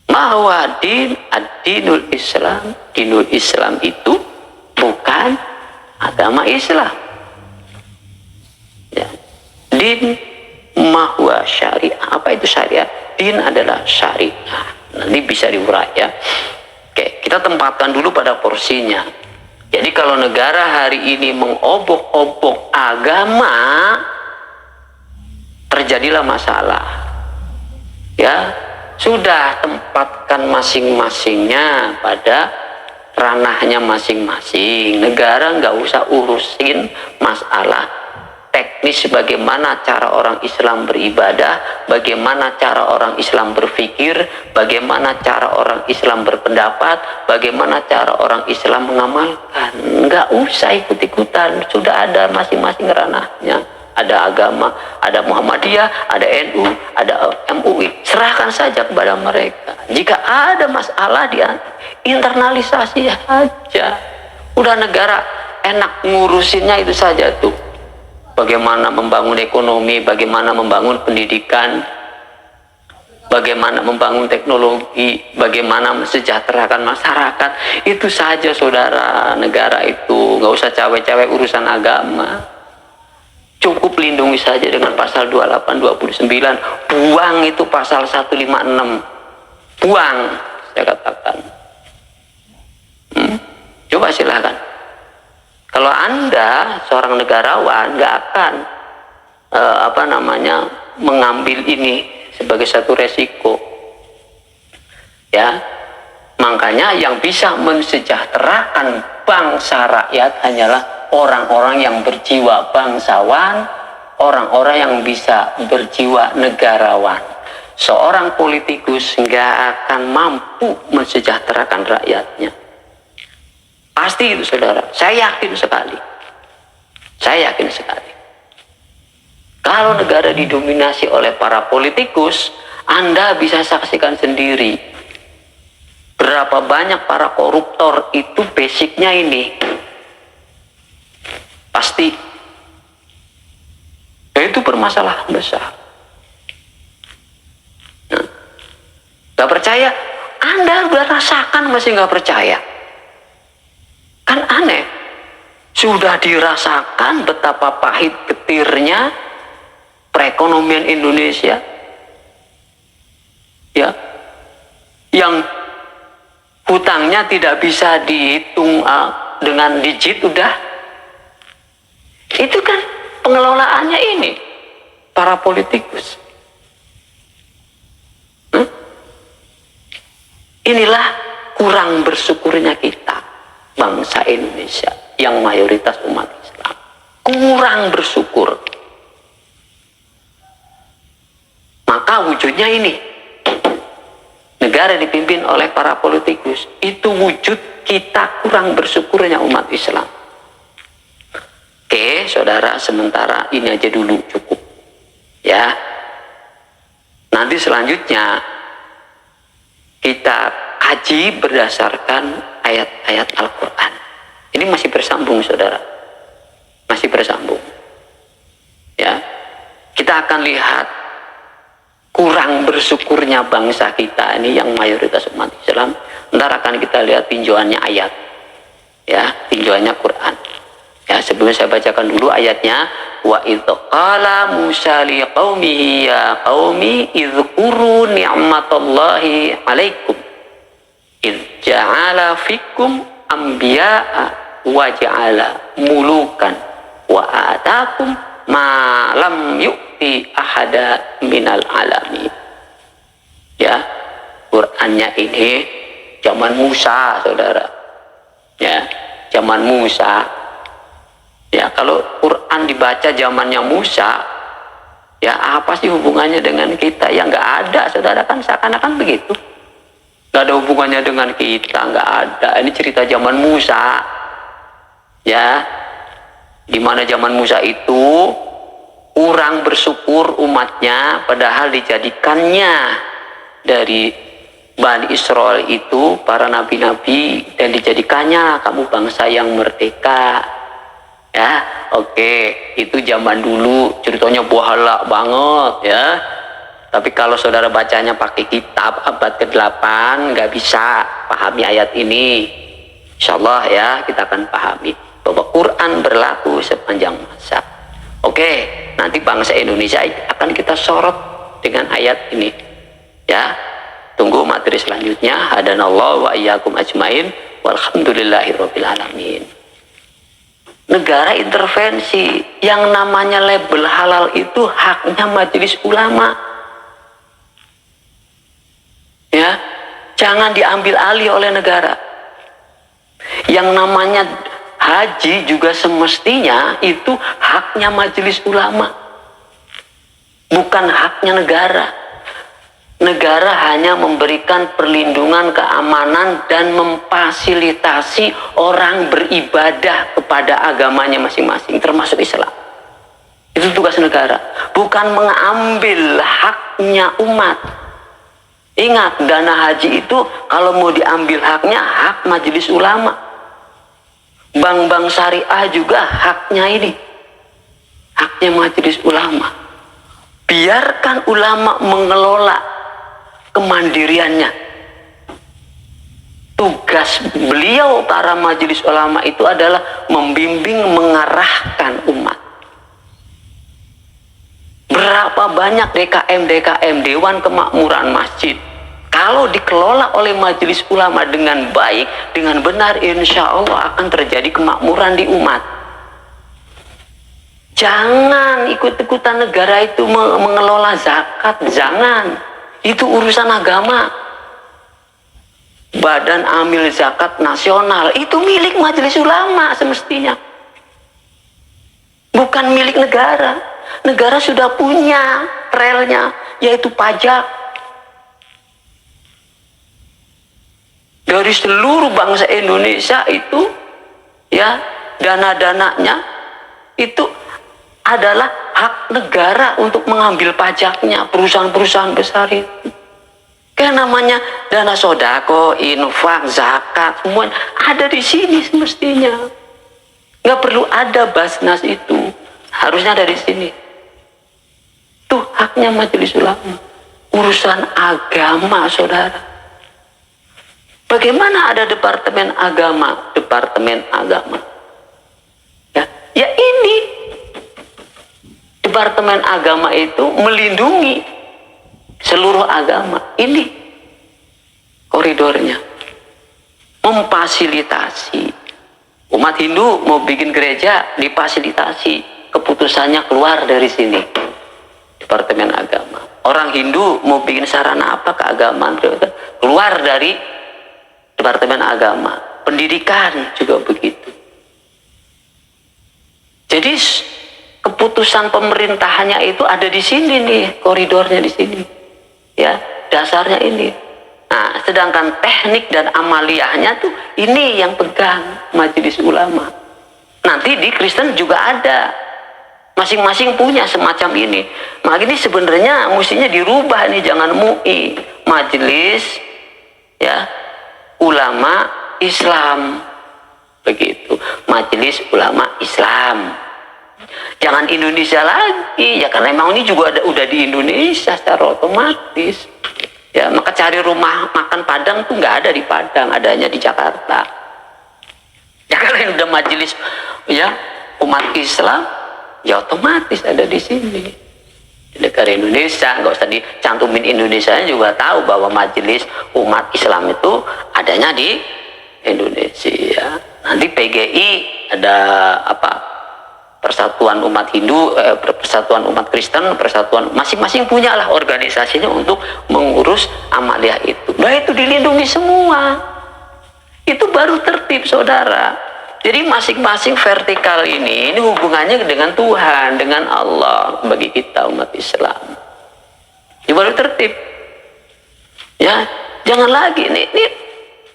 Bahwa din, ad-dinul Islam, dinul Islam itu bukan agama Islam. Ya. Din mahwa syariah. Apa itu syariah? Din adalah syariah. Nanti bisa diurai ya. Oke, kita tempatkan dulu pada porsinya. Jadi kalau negara hari ini mengobok-obok agama, terjadilah masalah. Ya, sudah tempatkan masing-masingnya pada ranahnya masing-masing. Negara nggak usah urusin masalah teknis bagaimana cara orang Islam beribadah, bagaimana cara orang Islam berpikir, bagaimana cara orang Islam berpendapat, bagaimana cara orang Islam mengamalkan. Nggak usah ikut-ikutan, sudah ada masing-masing ranahnya. Ada agama, ada Muhammadiyah, ada NU, ada MUI. Serahkan saja kepada mereka. Jika ada masalah, dia internalisasi aja. Udah negara enak ngurusinnya itu saja tuh. Bagaimana membangun ekonomi, bagaimana membangun pendidikan, bagaimana membangun teknologi, bagaimana mensejahterakan masyarakat. Itu saja saudara, negara itu nggak usah cawe-cawe urusan agama. Cukup lindungi saja dengan pasal 28, 29. Buang itu pasal 156. Buang, saya katakan. Coba silahkan. Kalau Anda seorang negarawan nggak akan mengambil ini sebagai satu resiko, ya. Makanya yang bisa mensejahterakan bangsa rakyat hanyalah orang-orang yang berjiwa bangsawan, orang-orang yang bisa berjiwa negarawan. Seorang politikus nggak akan mampu mensejahterakan rakyatnya. Pasti itu saudara, saya yakin sekali. Saya yakin sekali. Kalau negara didominasi oleh para politikus, Anda bisa saksikan sendiri. Berapa banyak para koruptor itu basicnya ini. Pasti. Itu permasalahan besar. Nah, gak percaya? Anda udah rasakan masih gak percaya? Kan aneh, sudah dirasakan betapa pahit getirnya perekonomian Indonesia, ya, yang hutangnya tidak bisa dihitung dengan digit udah. Itu kan pengelolaannya ini para politikus. Inilah kurang bersyukurnya kita. Bangsa Indonesia yang mayoritas umat Islam kurang bersyukur. Maka wujudnya ini, negara dipimpin oleh para politikus, itu wujud kita kurang bersyukurnya umat Islam. Oke saudara, sementara ini aja dulu cukup ya. Nanti selanjutnya kita kaji berdasarkan ayat-ayat Al-Quran. Ini masih bersambung saudara, masih bersambung ya. Kita akan lihat kurang bersyukurnya bangsa kita ini yang mayoritas umat Islam. Ntar akan kita lihat tinjauannya ayat ya, tinjauannya Quran ya. Sebelum saya bacakan dulu ayatnya. Wa idh qala Musa liqaumihi ya qaumi idhkuru ni'matallahi alaikum idh ja'ala fikum anbiya'a wa ja'ala mulukan wa atakum ma lam yu'ti yu'ti ahada minal alami. Ya, Qur'annya ini zaman Musa, saudara. Ya, zaman Musa. Ya, kalau Quran dibaca zamannya Musa, ya apa sih hubungannya dengan kita? Ya nggak ada, saudara, kan seakan-akan begitu. Nggak ada hubungannya dengan kita, nggak ada. Ini cerita zaman Musa. Ya, di mana zaman Musa itu kurang bersyukur umatnya, padahal dijadikannya dari Bani Israel itu para nabi-nabi, dan dijadikannya kamu bangsa yang merdeka. Ya, oke, itu zaman dulu ceritanya buhala banget ya. Tapi kalau saudara bacanya pakai kitab abad ke-8 nggak bisa pahami ayat ini. Insyaallah ya kita akan pahami bahwa Quran berlaku sepanjang masa. Oke, nanti bangsa Indonesia akan kita sorot dengan ayat ini. Ya, tunggu materi selanjutnya. Hadanallahu wa iyyakum ajmain. Walhamdulillahirabbil alamin. Negara intervensi, yang namanya label halal itu haknya majelis ulama. Ya, jangan diambil alih oleh negara. Yang namanya haji juga semestinya itu haknya majelis ulama, bukan haknya negara. Negara hanya memberikan perlindungan, keamanan, dan memfasilitasi orang beribadah kepada agamanya masing-masing, termasuk Islam. Itu tugas negara, bukan mengambil haknya umat. Ingat, dana haji itu kalau mau diambil haknya, hak majelis ulama. Bank-bank syariah juga haknya ini, haknya majelis ulama. Biarkan ulama mengelola kemandiriannya. Tugas beliau para majelis ulama itu adalah membimbing, mengarahkan umat. Berapa banyak DKM, Dewan Kemakmuran Masjid, kalau dikelola oleh majelis ulama dengan baik, dengan benar, insya Allah akan terjadi kemakmuran di umat. Jangan ikut-ikutan negara itu mengelola zakat, jangan. Itu urusan agama. Badan Amil Zakat Nasional itu milik majelis ulama semestinya, bukan milik negara. Negara sudah punya relnya, yaitu pajak. Dari seluruh bangsa Indonesia itu, ya, dana-dananya itu adalah hak negara untuk mengambil pajaknya, perusahaan-perusahaan besar itu. Kayak namanya dana sodako, infak, zakat, semua ada di sini semestinya. Nggak perlu ada Basnas itu, harusnya ada di sini. Itu haknya majelis ulama. Urusan agama, saudara. Bagaimana ada departemen agama? Departemen agama. Ya ini. Departemen agama itu melindungi seluruh agama. Ini koridornya. Memfasilitasi. Umat Hindu mau bikin gereja, difasilitasi. Keputusannya keluar dari sini. Departemen agama. Orang Hindu mau bikin sarana apa keagamaan, keluar dari Departemen agama. Pendidikan juga begitu. Jadi keputusan pemerintahannya itu ada di sini nih, koridornya di sini. Ya, dasarnya ini. Nah, sedangkan teknik dan amaliyahnya tuh ini yang pegang majelis ulama. Nanti di Kristen juga ada. Masing-masing punya semacam ini. Maka ini sebenarnya mestinya dirubah nih, jangan MUI, Majelis ya Ulama Islam. Begitu, Majelis Ulama Islam. Jangan Indonesia lagi, ya karena memang ini juga udah di Indonesia secara otomatis. Ya, maka cari rumah makan Padang tuh nggak ada di Padang, adanya di Jakarta. Ya kalau yang udah majelis ya umat Islam, ya otomatis ada di sini. Di negara Indonesia, nggak usah dicantumin Indonesia juga tahu bahwa majelis umat Islam itu adanya di Indonesia. Nanti PGI ada apa? Persatuan Umat Hindu, Persatuan Umat Kristen, Persatuan masing-masing punyalah organisasinya untuk mengurus amaliyah itu. Nah itu dilindungi semua. Itu baru tertib, saudara. Jadi masing-masing vertikal ini hubungannya dengan Tuhan, dengan Allah bagi kita umat Islam. Ini baru tertib. Ya, jangan lagi nih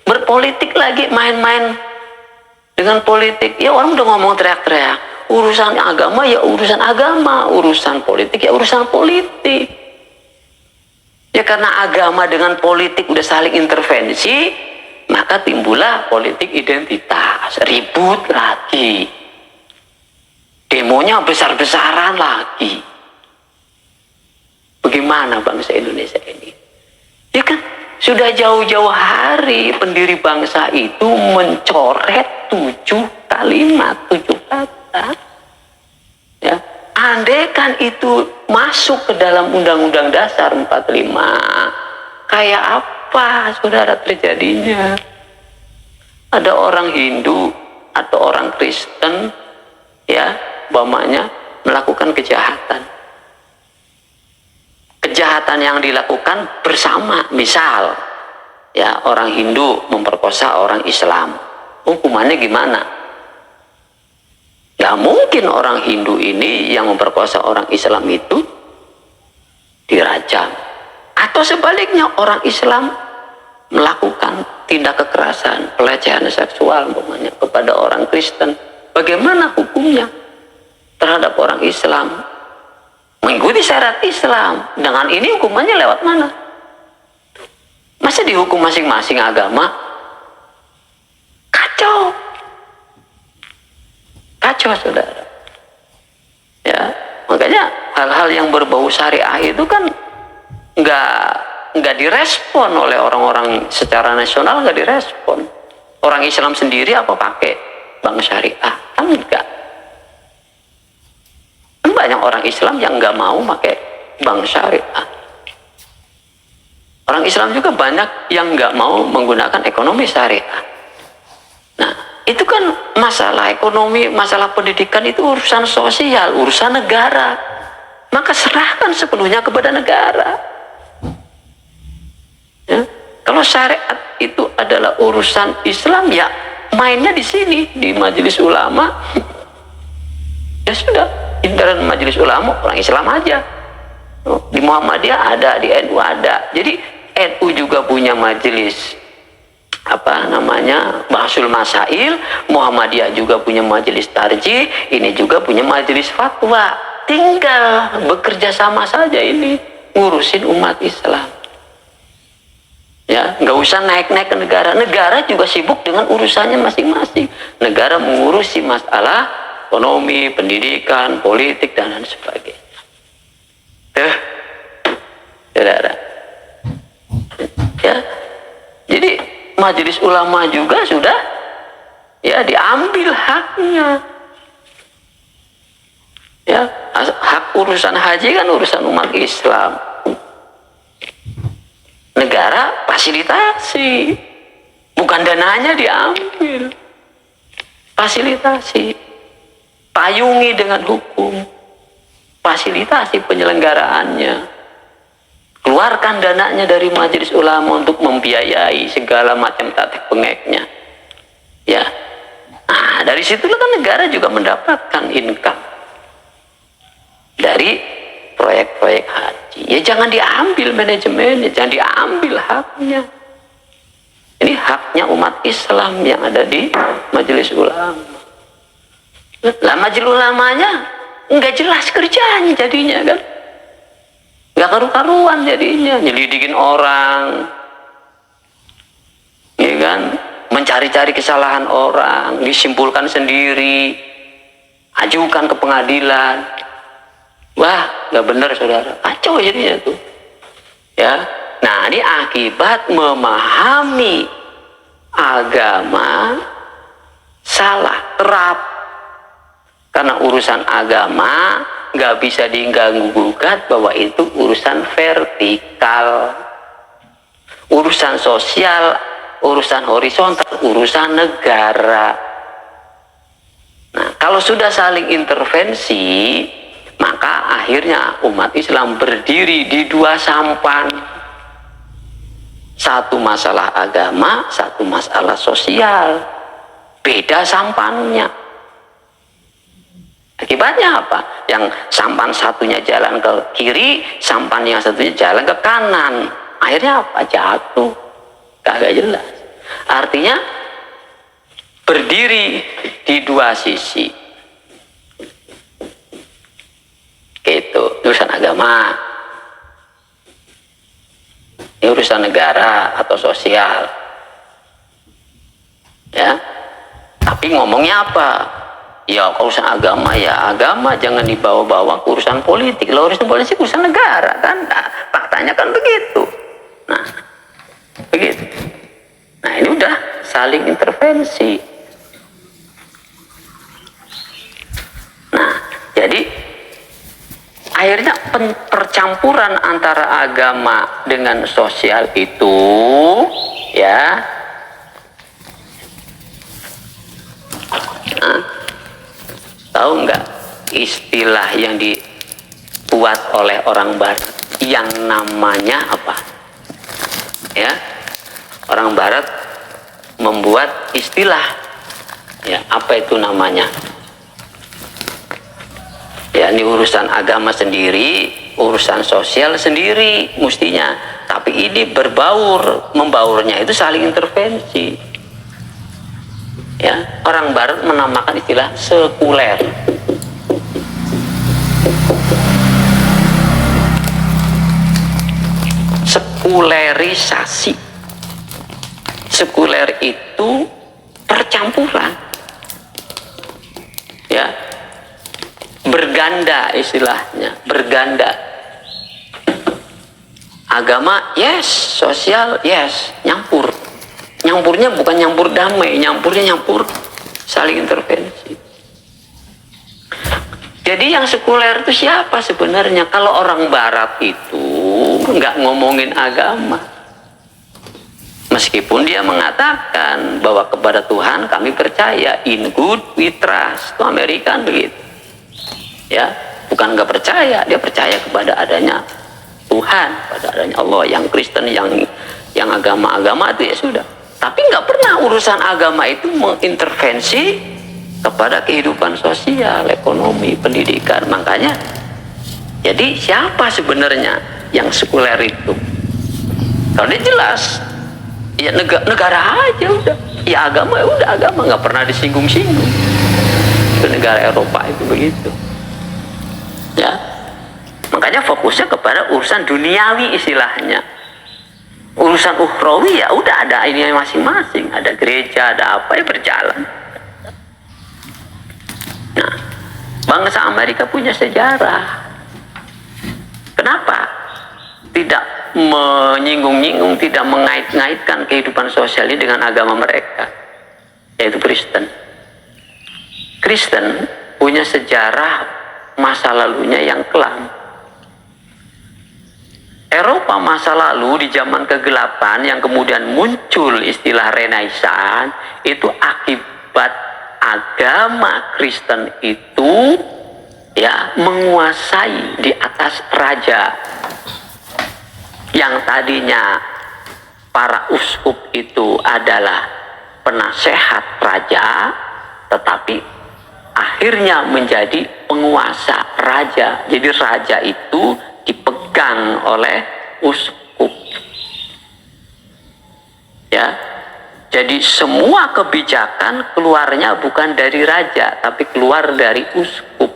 berpolitik lagi, main-main dengan politik. Ya orang udah ngomong teriak-teriak. Urusan agama ya urusan agama, urusan politik ya urusan politik. Ya karena agama dengan politik udah saling intervensi, maka timbullah politik identitas, ribut lagi, demonya besar-besaran lagi. Bagaimana bangsa Indonesia ini? Ya kan sudah jauh-jauh hari pendiri bangsa itu mencoret 7 kalimat, 7 kata. Ya, andaikan itu masuk ke dalam Undang-Undang Dasar 45, kayak apa saudara terjadinya? Ada orang Hindu atau orang Kristen, ya, umpamanya melakukan kejahatan. Kejahatan yang dilakukan bersama, misal, ya orang Hindu memperkosa orang Islam, hukumannya gimana? Ya mungkin orang Hindu ini yang memperkosa orang Islam itu dirajam. Atau sebaliknya orang Islam melakukan tindak kekerasan, pelecehan seksual umpamanya kepada orang Kristen. Bagaimana hukumnya terhadap orang Islam? Mengikuti syarat Islam. Dengan ini hukumannya lewat mana? Masa dihukum masing-masing agama? Kacau. Kacau saudara. Ya, makanya hal-hal yang berbau syariah itu kan nggak direspon oleh orang-orang secara nasional, nggak direspon. Orang Islam sendiri apa pakai bank syariah? Kan enggak. Kan banyak orang Islam yang nggak mau pakai bank syariah. Orang Islam juga banyak yang nggak mau menggunakan ekonomi syariah. Nah, itu kan masalah ekonomi, masalah pendidikan itu urusan sosial, urusan negara. Maka serahkan sepenuhnya kepada negara. Ya. Kalau syariat itu adalah urusan Islam, ya mainnya di sini, di majelis ulama. Ya sudah, intern majelis ulama orang Islam aja. Di Muhammadiyah ada, di NU ada. Jadi NU juga punya majelis Bahsul Masail, Muhammadiyah juga punya majelis tarjih, ini juga punya majelis fatwa. Tinggal bekerja sama saja ini ngurusin umat Islam. Ya, nggak usah naik-naik ke negara. Negara juga sibuk dengan urusannya masing-masing. Negara mengurusi masalah ekonomi, pendidikan, politik dan lain sebagainya. Saudara. Ya. Jadi majelis ulama juga sudah ya diambil haknya. Ya, hak urusan haji kan urusan umat Islam. Negara fasilitasi, bukan dananya diambil. Fasilitasi, payungi dengan hukum, fasilitasi penyelenggaraannya. Keluarkan dananya dari majelis ulama untuk membiayai segala macam tatib pengeknya. Ya, nah dari situlah kan negara juga mendapatkan income dari proyek-proyek haji. Ya jangan diambil manajemennya, jangan diambil haknya. Ini haknya umat Islam yang ada di majelis ulama. Lah majelis ulamanya nggak jelas kerjanya jadinya kan. Nggak karu-karuan jadinya, nyelidikin orang, ya kan, mencari-cari kesalahan orang, disimpulkan sendiri, ajukan ke pengadilan. Wah, nggak benar saudara, kacau jadinya tuh. Ya, nah ini akibat memahami agama salah, terap. Karena urusan agama nggak bisa diganggu gugat bahwa itu urusan vertikal, urusan sosial, urusan horizontal, urusan negara. Nah, Kalau sudah saling intervensi, maka akhirnya umat Islam berdiri di dua sampan. Satu masalah agama, satu masalah sosial. Beda sampannya. Akibatnya apa? Yang sampan satunya jalan ke kiri, sampan yang satunya jalan ke kanan. Akhirnya apa? Jatuh. Kagak jelas. Artinya berdiri di dua sisi. Gitu, urusan agama. Ini urusan negara atau sosial. Ya. Tapi ngomongnya apa? Ya kalau urusan agama, ya agama jangan dibawa-bawa ke urusan politik. Lah urusan politik urusan negara kan. Nah, faktanya kan begitu. Nah, begitu. Nah, ini udah saling intervensi. Nah, jadi akhirnya percampuran antara agama dengan sosial itu, ya, nah, tahu nggak istilah yang dibuat oleh orang Barat yang namanya apa? Ya, orang Barat membuat istilah, ya, apa itu namanya? Ya, ini urusan agama sendiri, urusan sosial sendiri mestinya. Tapi ini berbaur, membaurnya itu saling intervensi. Ya, orang Barat menamakan istilah sekuler. Sekulerisasi. Sekuler itu percampuran. Ya. Berganda istilahnya, berganda. Agama yes, sosial yes, nyampur. Nyampurnya bukan nyampur damai, nyampurnya nyampur saling intervensi. Jadi yang sekuler itu siapa sebenarnya? Kalau orang Barat itu nggak ngomongin agama, meskipun dia mengatakan bahwa kepada Tuhan kami percaya, in good we trust. Itu Amerika kan begitu. Ya, bukan nggak percaya, dia percaya kepada adanya Tuhan, pada adanya Allah. Yang Kristen, yang agama-agama itu ya sudah. Tapi nggak pernah urusan agama itu mengintervensi kepada kehidupan sosial, ekonomi, pendidikan. Makanya, jadi siapa sebenarnya yang sekuler itu? Kalau dia jelas, ya negara aja udah, ya agama ya udah agama, nggak pernah disinggung-singgung. Ke negara Eropa itu begitu. Ya, makanya fokusnya kepada urusan duniawi istilahnya. Urusan ukhrawi ya udah ada ini masing-masing, ada gereja, ada apa ya berjalan. Nah, bangsa Amerika punya sejarah. Kenapa tidak menyinggung-nyinggung, tidak mengait-ngaitkan kehidupan sosialnya dengan agama mereka, yaitu Kristen. Kristen punya sejarah masa lalunya yang kelam. Eropa masa lalu di zaman kegelapan yang kemudian muncul istilah Renaissance itu akibat agama Kristen itu ya menguasai di atas raja. Yang tadinya para uskup itu adalah penasehat raja, tetapi akhirnya menjadi penguasa raja. Jadi raja itu dipegang oleh uskup. Ya. Jadi semua kebijakan keluarnya bukan dari raja, tapi keluar dari uskup.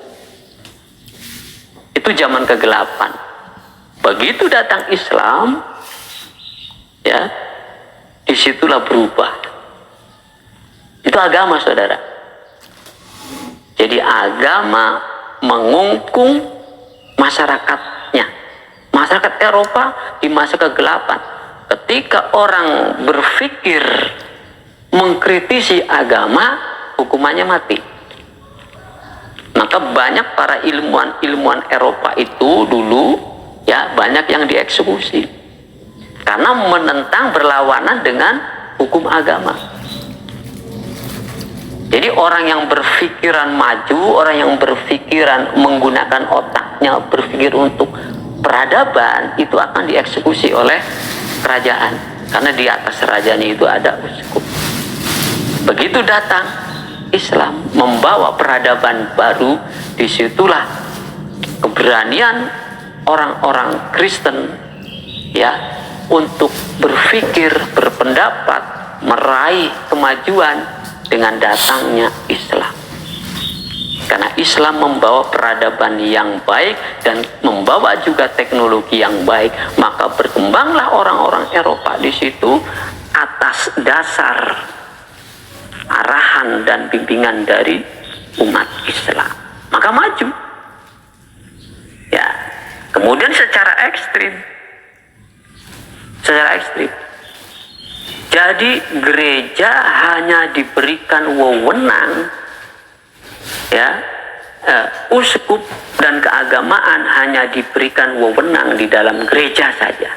Itu zaman kegelapan. Begitu datang Islam, ya, disitulah berubah. Itu agama, saudara. Jadi agama mengungkung masyarakatnya. Masyarakat Eropa di masa kegelapan. Ketika orang berpikir mengkritisi agama, hukumannya mati. Maka banyak para ilmuwan Eropa itu dulu ya banyak yang dieksekusi. Karena menentang berlawanan dengan hukum agama. Jadi Jadi orang yang berpikiran maju, orang yang berpikiran menggunakan otaknya, berpikir untuk peradaban, itu akan dieksekusi oleh kerajaan. Karena di atas rajanya itu ada uskup. Begitu datang Islam membawa peradaban baru, disitulah keberanian orang-orang Kristen ya untuk berpikir, berpendapat, meraih kemajuan dengan datangnya Islam. Karena Islam membawa peradaban yang baik dan membawa juga teknologi yang baik, maka berkembanglah orang-orang Eropa di situ atas dasar arahan dan bimbingan dari umat Islam. Maka maju. Ya. Kemudian secara ekstrim. Jadi gereja hanya diberikan wewenang, ya, uskup dan keagamaan hanya diberikan wewenang di dalam gereja saja.